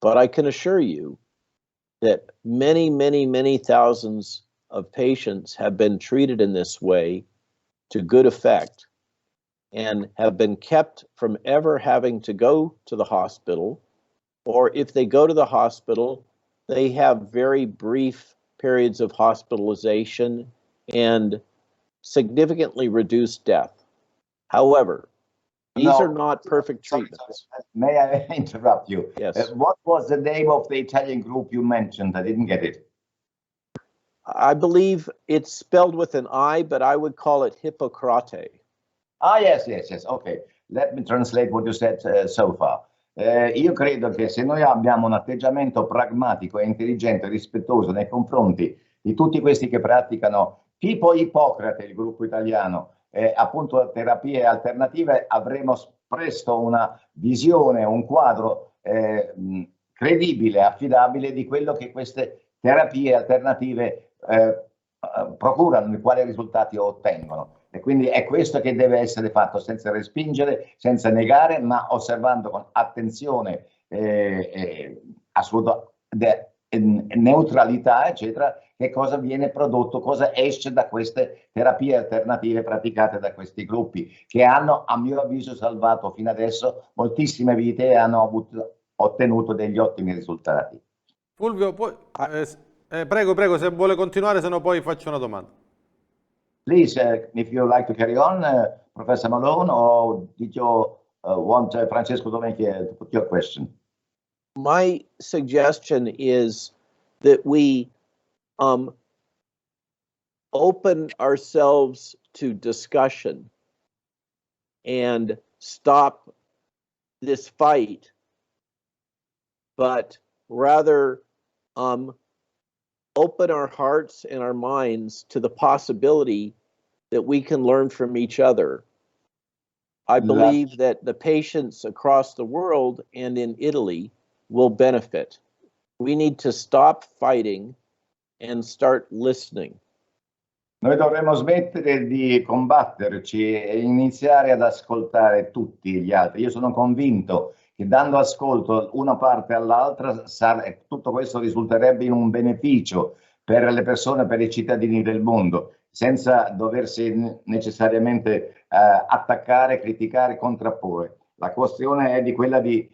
But I can assure you that many, many, many thousands of patients have been treated in this way to good effect and have been kept from ever having to go to the hospital, or if they go to the hospital, they have very brief periods of hospitalization and significantly reduced death. However, these are not perfect treatments. May I interrupt you? Yes. What was the name of the Italian group you mentioned? I didn't get it. I believe it's spelled with an I, but I would call it Hippocrate. Ah, yes. Okay. Let me translate what you said so far. Io credo che se noi abbiamo un atteggiamento pragmatico e intelligente e rispettoso nei confronti di tutti questi che praticano tipo Ippocrate, il gruppo italiano, appunto terapie alternative, avremo presto una visione, un quadro credibile, affidabile di quello che queste terapie alternative procurano, di quali risultati ottengono. E quindi è questo che deve essere fatto senza respingere, senza negare, ma osservando con attenzione assoluta neutralità, eccetera, che cosa viene prodotto, cosa esce da queste terapie alternative praticate da questi gruppi, che hanno, a mio avviso, salvato fino adesso moltissime vite e hanno ottenuto degli ottimi risultati. Fulvio, poi, prego, se vuole continuare, se no poi faccio una domanda. Please, if you like to carry on, Professor Malone, or did you want Francesco Domenici to put your question? My suggestion is that we open ourselves to discussion and stop this fight, but rather open our hearts and our minds to the possibility that we can learn from each other. I believe that the patients across the world and in Italy will benefit. We need to stop fighting and start listening. Noi dovremmo smettere di combatterci e iniziare ad ascoltare tutti gli altri. Io sono convinto che dando ascolto una parte all'altra, tutto questo risulterebbe in un beneficio per le persone, per i cittadini del mondo, senza doversi necessariamente attaccare, criticare, contrapporre. La questione è di quella di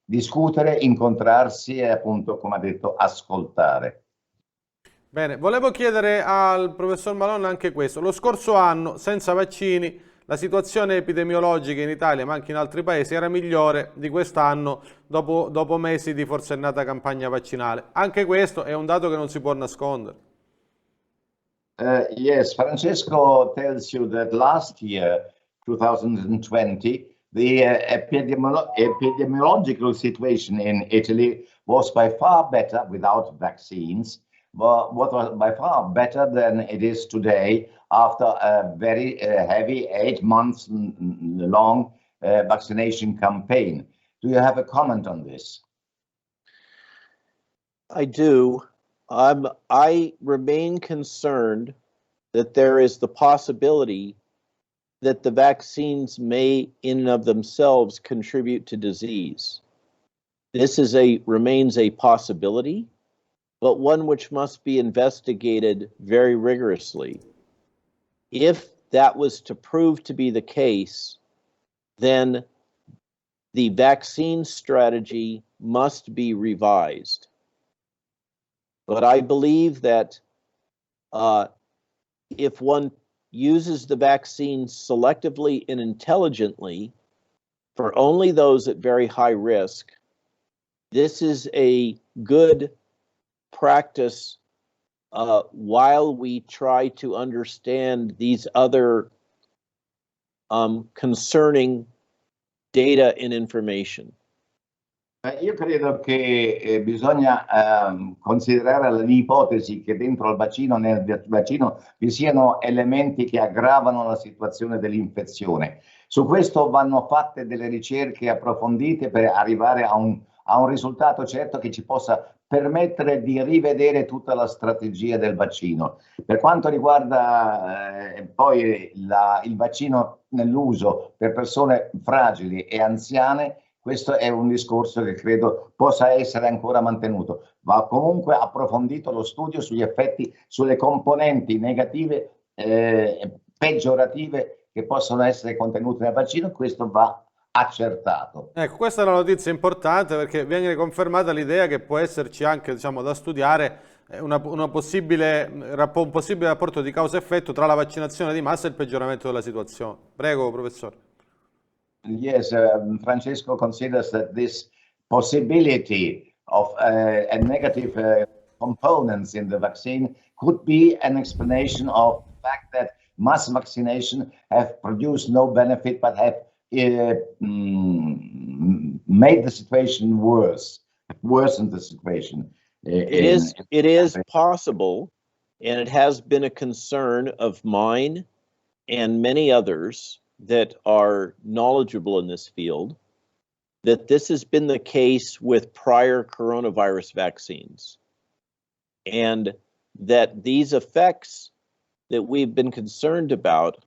discutere, incontrarsi e appunto, come ha detto, ascoltare. Bene, volevo chiedere al professor Malone anche questo. Lo scorso anno, senza vaccini, la situazione epidemiologica in Italia, ma anche in altri paesi, era migliore di quest'anno dopo mesi di forsennata campagna vaccinale. Anche questo è un dato che non si può nascondere. Yes, Francesco tells you that last year, 2020, the epidemiological situation in Italy was by far better without vaccines. What was by far better than it is today after a very heavy 8 months long vaccination campaign. Do you have a comment on this? I do. I remain concerned that there is the possibility that the vaccines may in and of themselves contribute to disease. This remains a possibility, but one which must be investigated very rigorously. If that was to prove to be the case, then the vaccine strategy must be revised. But I believe that if one uses the vaccine selectively and intelligently for only those at very high risk, this is a good practice while we try to understand these other concerning data and information. Io credo che bisogna considerare l'ipotesi che dentro il vaccino, nel vaccino, vi siano elementi che aggravano la situazione dell'infezione. Su questo vanno fatte delle ricerche approfondite per arrivare a un risultato certo che ci possa permettere di rivedere tutta la strategia del vaccino. Per quanto riguarda poi il vaccino nell'uso per persone fragili e anziane, questo è un discorso che credo possa essere ancora mantenuto. Va comunque approfondito lo studio sugli effetti, sulle componenti negative, peggiorative che possono essere contenute nel vaccino. Questo va accertato. Ecco, questa è una notizia importante perché viene confermata l'idea che può esserci anche, diciamo, da studiare un possibile rapporto di causa-effetto tra la vaccinazione di massa e il peggioramento della situazione. Prego, professore. Yes, Francesco considers that this possibility of a negative components in the vaccine could be an explanation of the fact that mass vaccination have produced no benefit but have made the situation worsened the situation. It is possible, and it has been a concern of mine and many others that are knowledgeable in this field, that this has been the case with prior coronavirus vaccines, and that these effects that we've been concerned about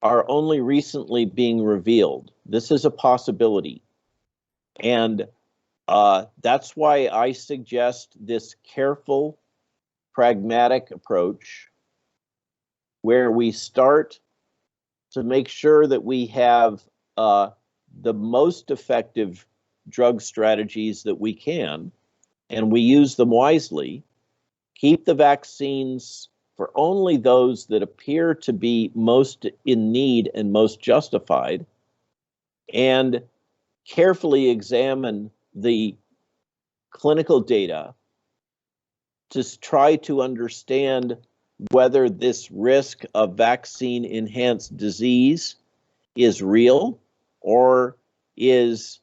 are only recently being revealed. This is a possibility. And That's why I suggest this careful, pragmatic approach where we start to make sure that we have the most effective drug strategies that we can, and we use them wisely, keep the vaccines for only those that appear to be most in need and most justified, and carefully examine the clinical data to try to understand whether this risk of vaccine-enhanced disease is real or is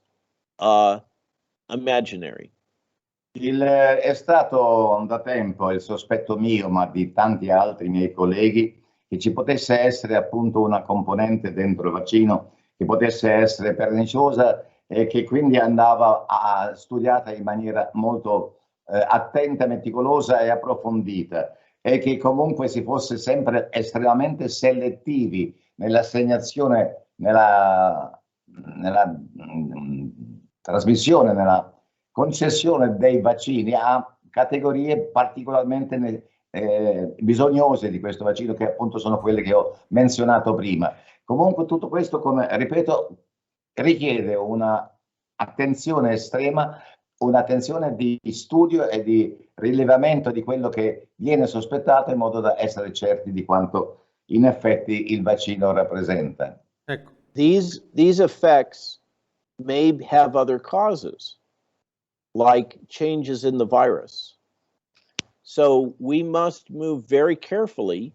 imaginary. È stato da tempo il sospetto mio, ma di tanti altri miei colleghi, che ci potesse essere appunto una componente dentro il vaccino che potesse essere perniciosa e che quindi andava studiata in maniera molto attenta, meticolosa e approfondita, e che comunque si fosse sempre estremamente selettivi nell'assegnazione, nella trasmissione, nella concessione dei vaccini a categorie particolarmente bisognose di questo vaccino, che appunto sono quelle che ho menzionato prima. Comunque tutto questo, come ripeto, richiede una attenzione estrema, un'attenzione di studio e di rilevamento di quello che viene sospettato, in modo da essere certi di quanto in effetti il vaccino rappresenta. Ecco. These effects may have other causes, like changes in the virus. So we must move very carefully.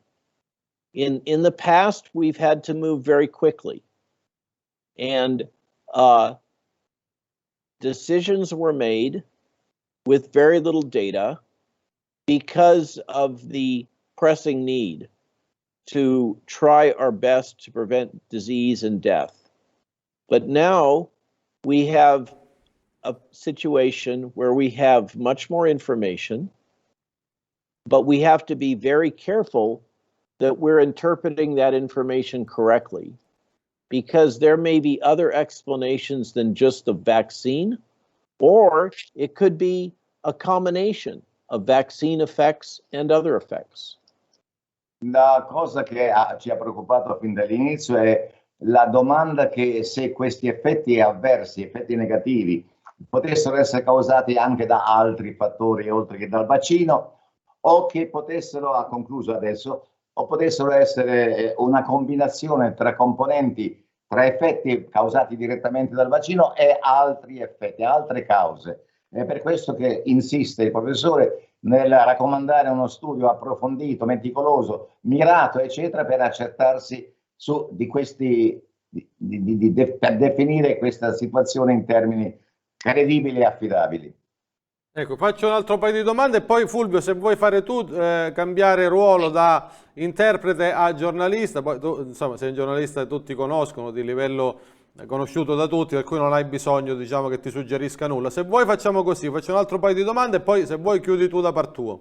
In the past, we've had to move very quickly. And decisions were made with very little data because of the pressing need to try our best to prevent disease and death. But now we have a situation where we have much more information, but we have to be very careful that we're interpreting that information correctly, because there may be other explanations than just the vaccine, or it could be a combination of vaccine effects and other effects. La cosa che ci ha preoccupato fin dall'inizio è la domanda che se questi effetti avversi, effetti negativi, potessero essere causati anche da altri fattori oltre che dal vaccino, o che potessero, ha concluso adesso, o potessero essere una combinazione tra componenti, tra effetti causati direttamente dal vaccino e altri effetti, altre cause. È per questo che insiste il professore nel raccomandare uno studio approfondito, meticoloso, mirato, eccetera, per accertarsi per definire questa situazione in termini credibili e affidabili. Ecco, faccio un altro paio di domande e poi Fulvio, se vuoi fare tu, cambiare ruolo da interprete a giornalista, poi tu insomma sei un giornalista che tutti conoscono, di livello conosciuto da tutti, per cui non hai bisogno, diciamo, che ti suggerisca nulla. Se vuoi facciamo così, faccio un altro paio di domande e poi se vuoi chiudi tu da par tuo.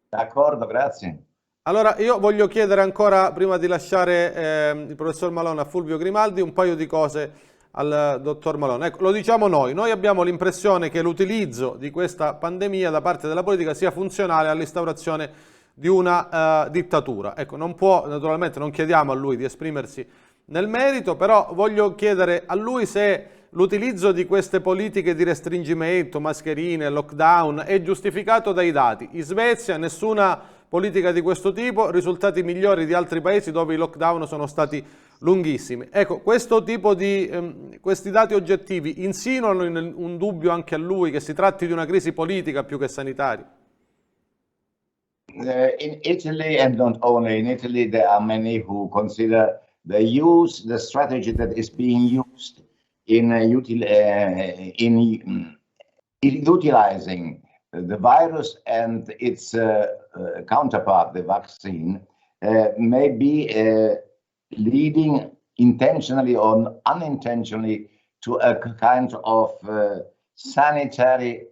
D'accordo, grazie. Allora, io voglio chiedere ancora, prima di lasciare il professor Malone a Fulvio Grimaldi, un paio di cose al dottor Malone. Ecco, lo diciamo noi abbiamo l'impressione che l'utilizzo di questa pandemia da parte della politica sia funzionale all'instaurazione di una dittatura. Ecco, non può, naturalmente non chiediamo a lui di esprimersi nel merito, però voglio chiedere a lui se l'utilizzo di queste politiche di restringimento, mascherine, lockdown è giustificato dai dati. In Svezia nessuna politica di questo tipo, risultati migliori di altri paesi dove i lockdown sono stati lunghissimi. Ecco, questo tipo di questi dati oggettivi insinuano un dubbio anche a lui che si tratti di una crisi politica più che sanitaria? In Italy, and not only in Italy, there are many who consider the strategy that is being used in utilizing the virus and its counterpart, the vaccine, may be leading intentionally or unintentionally to a kind of sanitary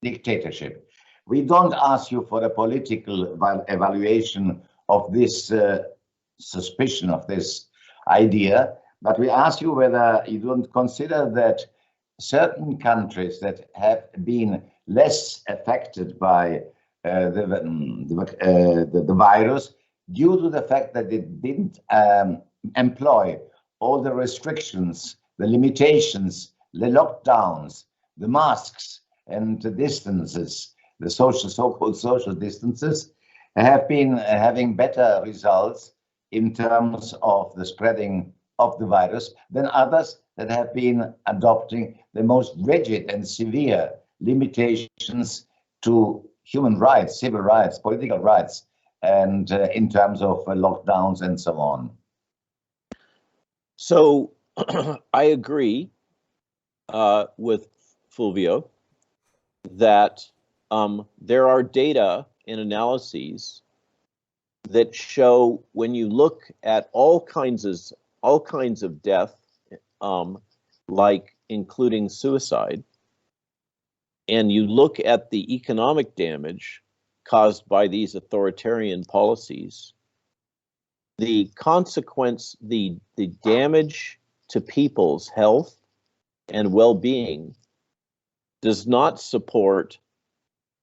dictatorship. We don't ask you for a political evaluation of this suspicion, of this idea, but we ask you whether you don't consider that certain countries that have been less affected by the virus due to the fact that they didn't employ all the restrictions, the limitations, the lockdowns, the masks and the distances, the so-called social distances, have been having better results in terms of the spreading of the virus than others that have been adopting the most rigid and severe limitations to human rights, civil rights, political rights, and in terms of lockdowns and so on. So I agree with Fulvio that there are data and analyses that show when you look at all kinds of death, like including suicide, and you look at the economic damage caused by these authoritarian policies, the consequence, the damage to people's health and well-being does not support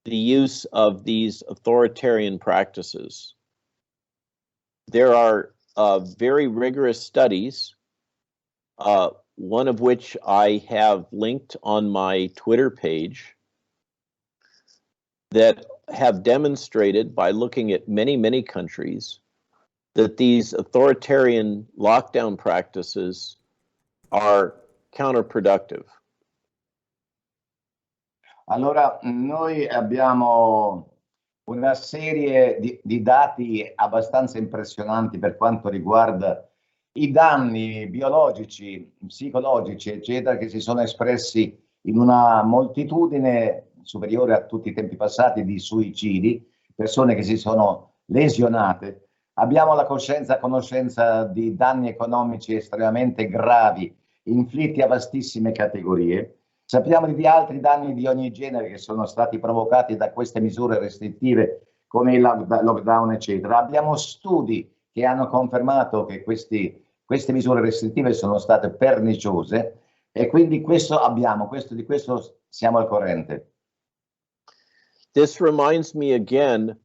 the use of these authoritarian practices. There are very rigorous studies, one of which I have linked on my Twitter page, that have demonstrated by looking at many countries that these authoritarian lockdown practices are counterproductive. Allora, noi abbiamo una serie di dati abbastanza impressionanti per quanto riguarda i danni biologici, psicologici, eccetera, che si sono espressi in una moltitudine superiore a tutti i tempi passati di suicidi, persone che si sono lesionate. Abbiamo la conoscenza di danni economici estremamente gravi, inflitti a vastissime categorie. Sappiamo di altri danni di ogni genere che sono stati provocati da queste misure restrittive, come il lockdown, eccetera. Abbiamo studi che hanno confermato che queste misure restrittive sono state perniciose e quindi di questo siamo al corrente. This reminds me again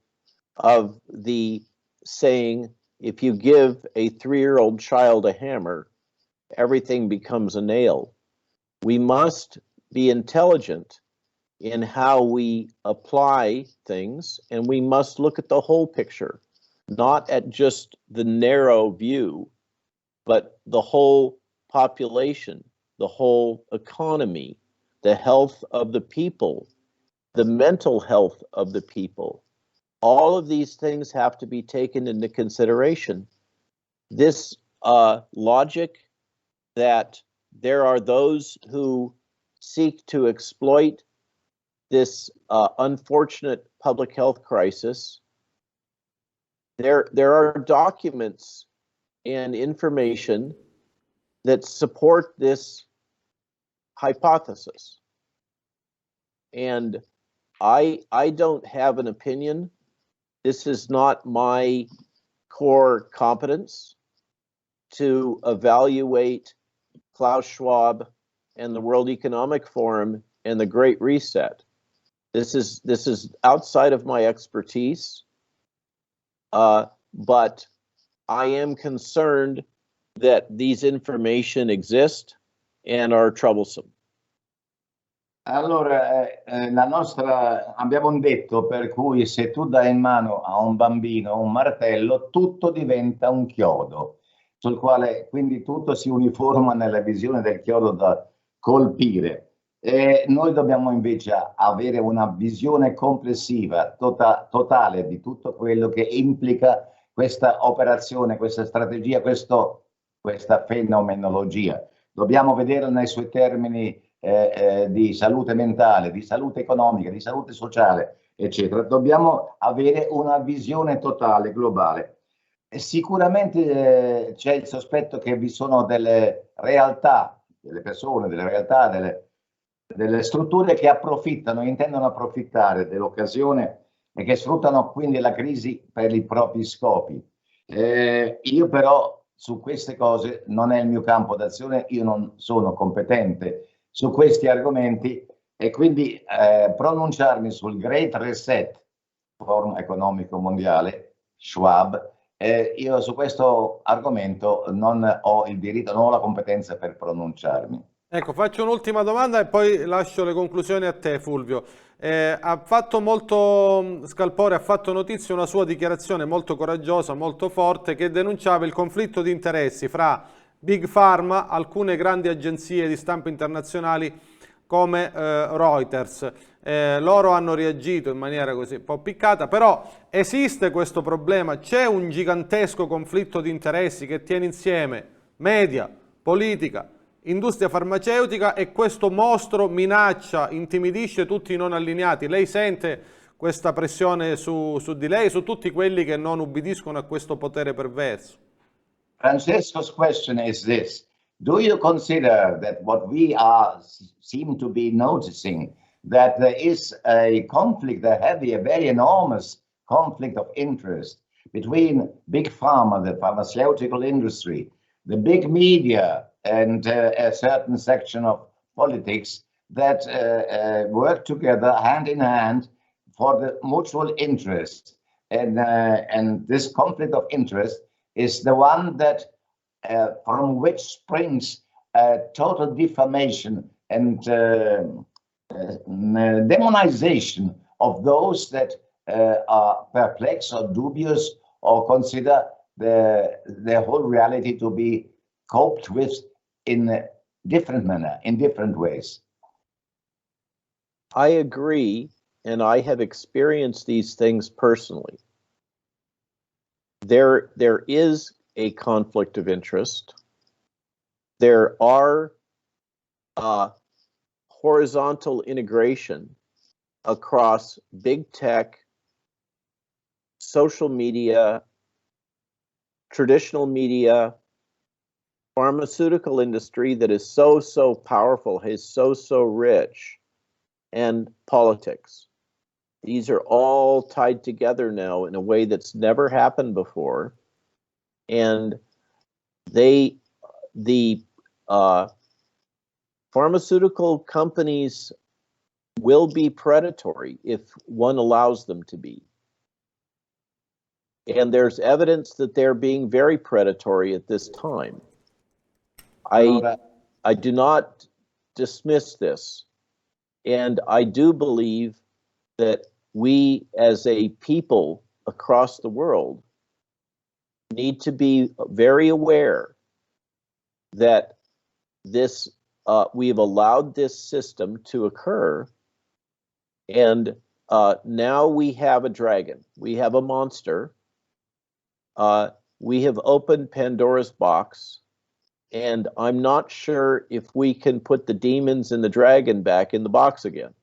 of the saying, if you give a 3-year-old child a hammer, everything becomes a nail. We must be intelligent in how we apply things, and we must look at the whole picture, not at just the narrow view, but the whole population, the whole economy, the health of the people, the mental health of the people. All of these things have to be taken into consideration. This logic that there are those who seek to exploit this unfortunate public health crisis. There are documents and information that support this hypothesis. And I don't have an opinion. This is not my core competence to evaluate Klaus Schwab and the World Economic Forum and the Great Reset. This is outside of my expertise, but I am concerned that these information exist and are troublesome. Allora, abbiamo un detto per cui se tu dai in mano a un bambino un martello, tutto diventa un chiodo, sul quale quindi tutto si uniforma nella visione del chiodo da colpire. E noi dobbiamo invece avere una visione complessiva, totale di tutto quello che implica questa operazione, questa strategia, questa fenomenologia. Dobbiamo vederla nei suoi termini di salute mentale, di salute economica, di salute sociale, eccetera. Dobbiamo avere una visione totale, globale. E sicuramente c'è il sospetto che vi sono delle realtà, delle persone, delle realtà, delle strutture che approfittano, intendono approfittare dell'occasione e che sfruttano quindi la crisi per i propri scopi. Io però su queste cose non è il mio campo d'azione, io non sono competente su questi argomenti e quindi pronunciarmi sul Great Reset, Forum economico mondiale, Schwab. Io su questo argomento non ho il diritto, non ho la competenza per pronunciarmi. Ecco, faccio un'ultima domanda e poi lascio le conclusioni a te, Fulvio. Ha fatto molto scalpore, ha fatto notizia una sua dichiarazione molto coraggiosa, molto forte, che denunciava il conflitto di interessi fra Big Pharma, alcune grandi agenzie di stampa internazionali come Reuters. Loro hanno reagito in maniera così un po' piccata, però esiste questo problema, c'è un gigantesco conflitto di interessi che tiene insieme media, politica, industria farmaceutica e questo mostro minaccia, intimidisce tutti i non allineati. Lei sente questa pressione su di lei, su tutti quelli che non ubbidiscono a questo potere perverso? Francesco's question is this: do you consider that what we seem to be noticing, that there is a conflict, a heavy, a very enormous conflict of interest between big pharma, the pharmaceutical industry, the big media, and a certain section of politics that work together hand in hand for the mutual interest. And this conflict of interest is the one that from which springs total defamation and demonization of those that are perplexed or dubious or consider the whole reality to be coped with in a different manner, in different ways. I agree, and I have experienced these things personally. There is a conflict of interest. There are horizontal integration across big tech, social media, traditional media, pharmaceutical industry that is so powerful, is so rich, and politics. These are all tied together now in a way that's never happened before. And the pharmaceutical companies will be predatory if one allows them to be. And there's evidence that they're being very predatory at this time. I do not dismiss this. And I do believe that we as a people across the world need to be very aware that this we've allowed this system to occur, and now we have a dragon, we have a monster, we have opened Pandora's box, and I'm not sure if we can put the demons and the dragon back in the box again.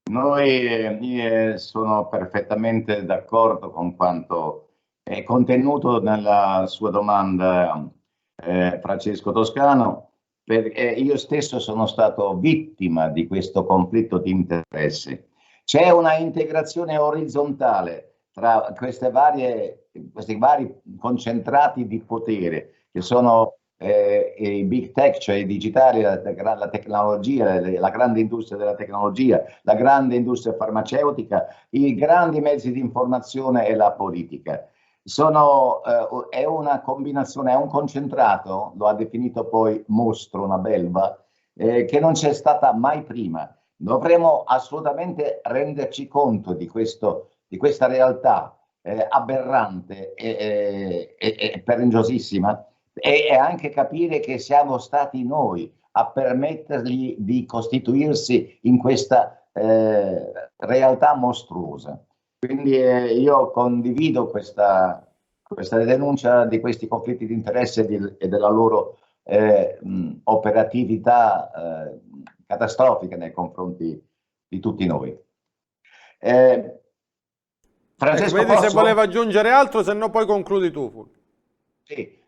Io sono perfettamente d'accordo con quanto è contenuto nella sua domanda, Francesco Toscano, perché io stesso sono stato vittima di questo conflitto di interesse. C'è una integrazione orizzontale tra questi vari concentrati di potere, che sono i big tech, cioè i digitali, la tecnologia, la grande industria della tecnologia, la grande industria farmaceutica, i grandi mezzi di informazione e la politica. È una combinazione, è un concentrato, lo ha definito poi mostro, una belva, che non c'è stata mai prima. Dovremmo assolutamente renderci conto di questa realtà aberrante e perniciosissima, e anche capire che siamo stati noi a permettergli di costituirsi in questa realtà mostruosa. Quindi io condivido questa denuncia di questi conflitti di interesse e della loro operatività catastrofica nei confronti di tutti noi. Francesco, vedi se voleva aggiungere altro, se no poi concludi tu. Sì.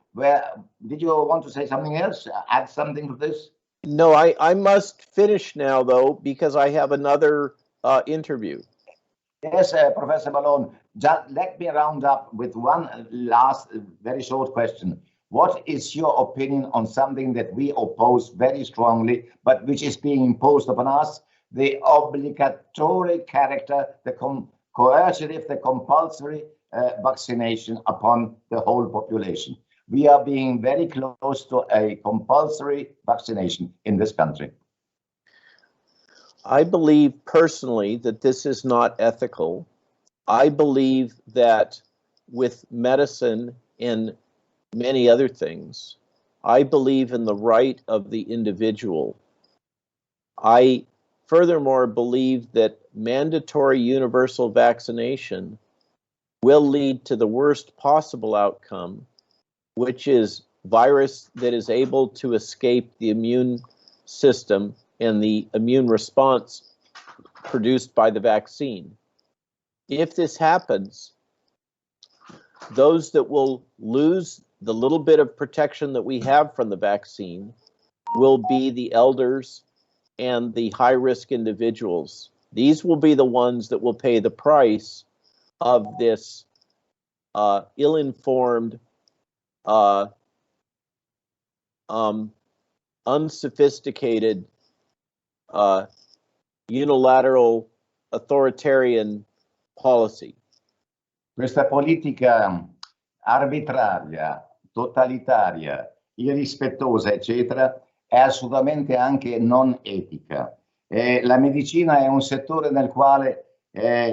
Did you want to say something else? Add something to this? No, I must finish now, though, because I have another interview. Yes, Professor Malone, just let me round up with one last very short question. What is your opinion on something that we oppose very strongly, but which is being imposed upon us? The obligatory character, the coercive, the compulsory vaccination upon the whole population. We are being very close to a compulsory vaccination in this country. I believe personally that this is not ethical. I believe that with medicine and many other things, I believe in the right of the individual. I furthermore believe that mandatory universal vaccination will lead to the worst possible outcome, which is virus that is able to escape the immune system and the immune response produced by the vaccine. If this happens, those that will lose the little bit of protection that we have from the vaccine will be the elders and the high-risk individuals. These will be the ones that will pay the price of this ill-informed, unsophisticated, unilateral, authoritarian policy. Questa politica arbitraria, totalitaria, irrispettosa, eccetera, è assolutamente anche non etica. La medicina è un settore nel quale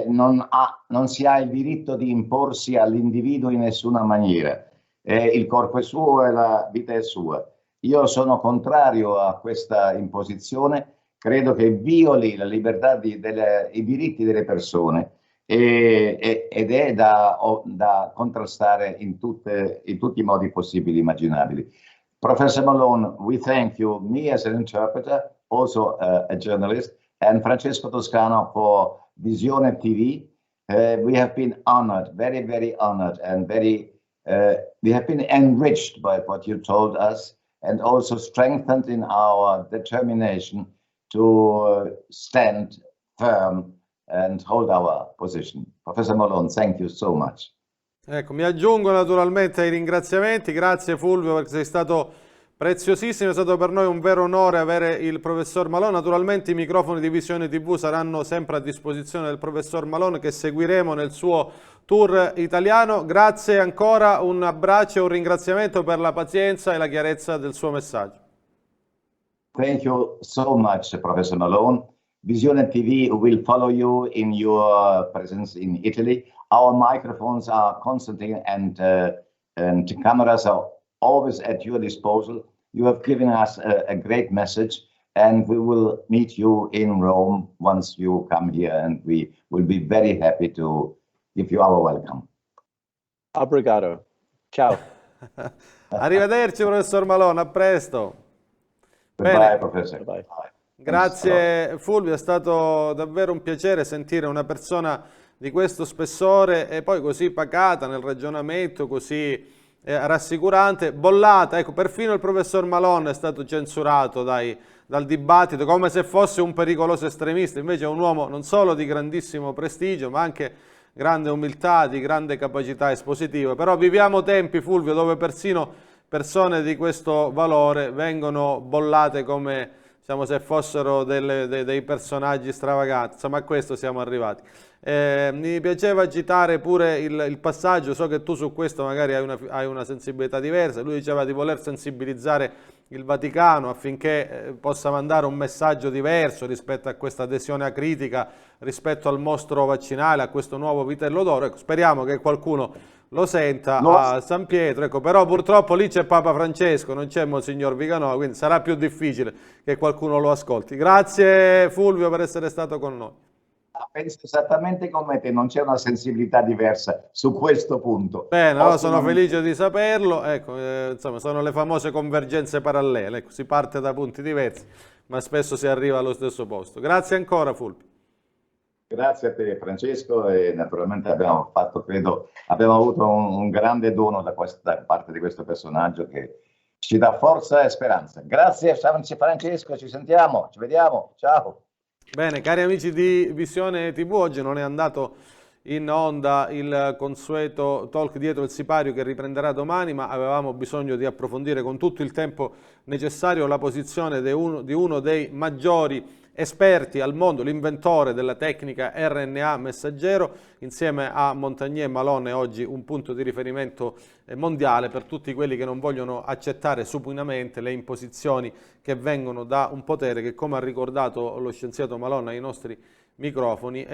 non si ha il diritto di imporsi all'individuo in nessuna maniera. Il corpo è suo e la vita è sua. Io sono contrario a questa imposizione, credo che violi la libertà i diritti delle persone ed è da contrastare in tutti i modi possibili e immaginabili. Professor Malone, we thank you, me as an interpreter, also a journalist, and Francesco Toscano for Visione TV. We have been honored, very, very honored, and we have been enriched by what you told us, and also strengthened in our determination to stand firm and hold our position. Professor Malone, thank you so much. Ecco, mi aggiungo naturalmente ai ringraziamenti, grazie Fulvio perché sei stato preziosissimo, è stato per noi un vero onore avere il professor Malone. Naturalmente i microfoni di Visione TV saranno sempre a disposizione del professor Malone che seguiremo nel suo tour italiano. Grazie ancora, un abbraccio e un ringraziamento per la pazienza e la chiarezza del suo messaggio. Thank you so much, Professor Malone. Visione TV will follow you in your presence in Italy. Our microphones are constantly and cameras are always at your disposal. You have given us a great message, and we will meet you in Rome once you come here, and we will be very happy to give you our welcome. Obrigado. Ciao. Arrivederci, professor Malone, a presto. Goodbye, Bene. Professor. Bye. Grazie Fulvio, è stato davvero un piacere sentire una persona di questo spessore e poi così pacata nel ragionamento, così rassicurante, bollata. Ecco, perfino il professor Malone è stato censurato dal dibattito come se fosse un pericoloso estremista, invece è un uomo non solo di grandissimo prestigio ma anche grande umiltà, di grande capacità espositiva. Però viviamo tempi, Fulvio, dove persino persone di questo valore vengono bollate come diciamo se fossero dei personaggi stravaganti. Insomma, a questo siamo arrivati. Mi piaceva citare pure il passaggio, so che tu su questo magari hai una sensibilità diversa. Lui diceva di voler sensibilizzare il Vaticano affinché possa mandare un messaggio diverso rispetto a questa adesione acritica rispetto al mostro vaccinale, a questo nuovo vitello d'oro. Ecco, speriamo che qualcuno lo senta a San Pietro, ecco, però purtroppo lì c'è Papa Francesco, non c'è Monsignor Viganò, quindi sarà più difficile che qualcuno lo ascolti. Grazie Fulvio per essere stato con noi. Penso esattamente come te, non c'è una sensibilità diversa su questo punto. Bene, allora sono felice di saperlo, ecco, insomma sono le famose convergenze parallele, ecco, si parte da punti diversi, ma spesso si arriva allo stesso posto. Grazie ancora Fulvio. Grazie a te Francesco e naturalmente abbiamo avuto un grande dono da parte di questo personaggio che ci dà forza e speranza. Grazie Francesco, ci sentiamo, ci vediamo, ciao. Bene, cari amici di Visione TV, oggi non è andato in onda il consueto talk dietro il sipario che riprenderà domani, ma avevamo bisogno di approfondire con tutto il tempo necessario la posizione di uno dei maggiori esperti al mondo, l'inventore della tecnica RNA messaggero, insieme a Montagnier e Malone, oggi un punto di riferimento mondiale per tutti quelli che non vogliono accettare supinamente le imposizioni che vengono da un potere che, come ha ricordato lo scienziato Malone ai nostri microfoni,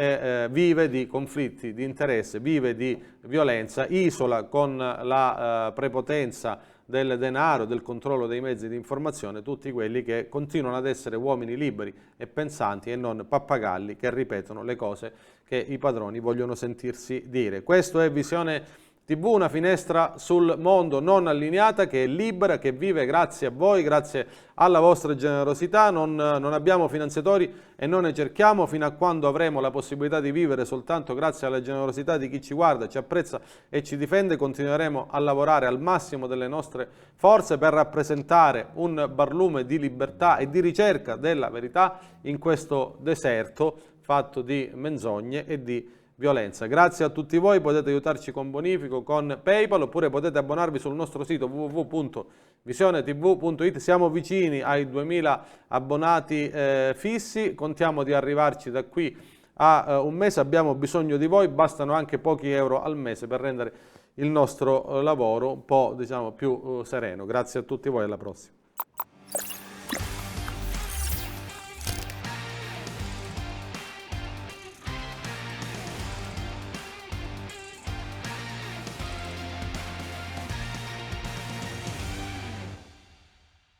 vive di conflitti di interesse, vive di violenza, isola con la prepotenza del denaro, del controllo dei mezzi di informazione, tutti quelli che continuano ad essere uomini liberi e pensanti e non pappagalli che ripetono le cose che i padroni vogliono sentirsi dire. Questo è Visione TV, una finestra sul mondo non allineata, che è libera, che vive grazie a voi, grazie alla vostra generosità. Non abbiamo finanziatori e non ne cerchiamo fino a quando avremo la possibilità di vivere soltanto grazie alla generosità di chi ci guarda, ci apprezza e ci difende. Continueremo a lavorare al massimo delle nostre forze per rappresentare un barlume di libertà e di ricerca della verità in questo deserto fatto di menzogne e di violenza. Grazie a tutti voi, potete aiutarci con bonifico, con PayPal, oppure potete abbonarvi sul nostro sito www.visionetv.it. Siamo vicini ai 2000 abbonati fissi, contiamo di arrivarci da qui a un mese, abbiamo bisogno di voi, bastano anche pochi euro al mese per rendere il nostro lavoro un po', diciamo, più sereno. Grazie a tutti voi, alla prossima.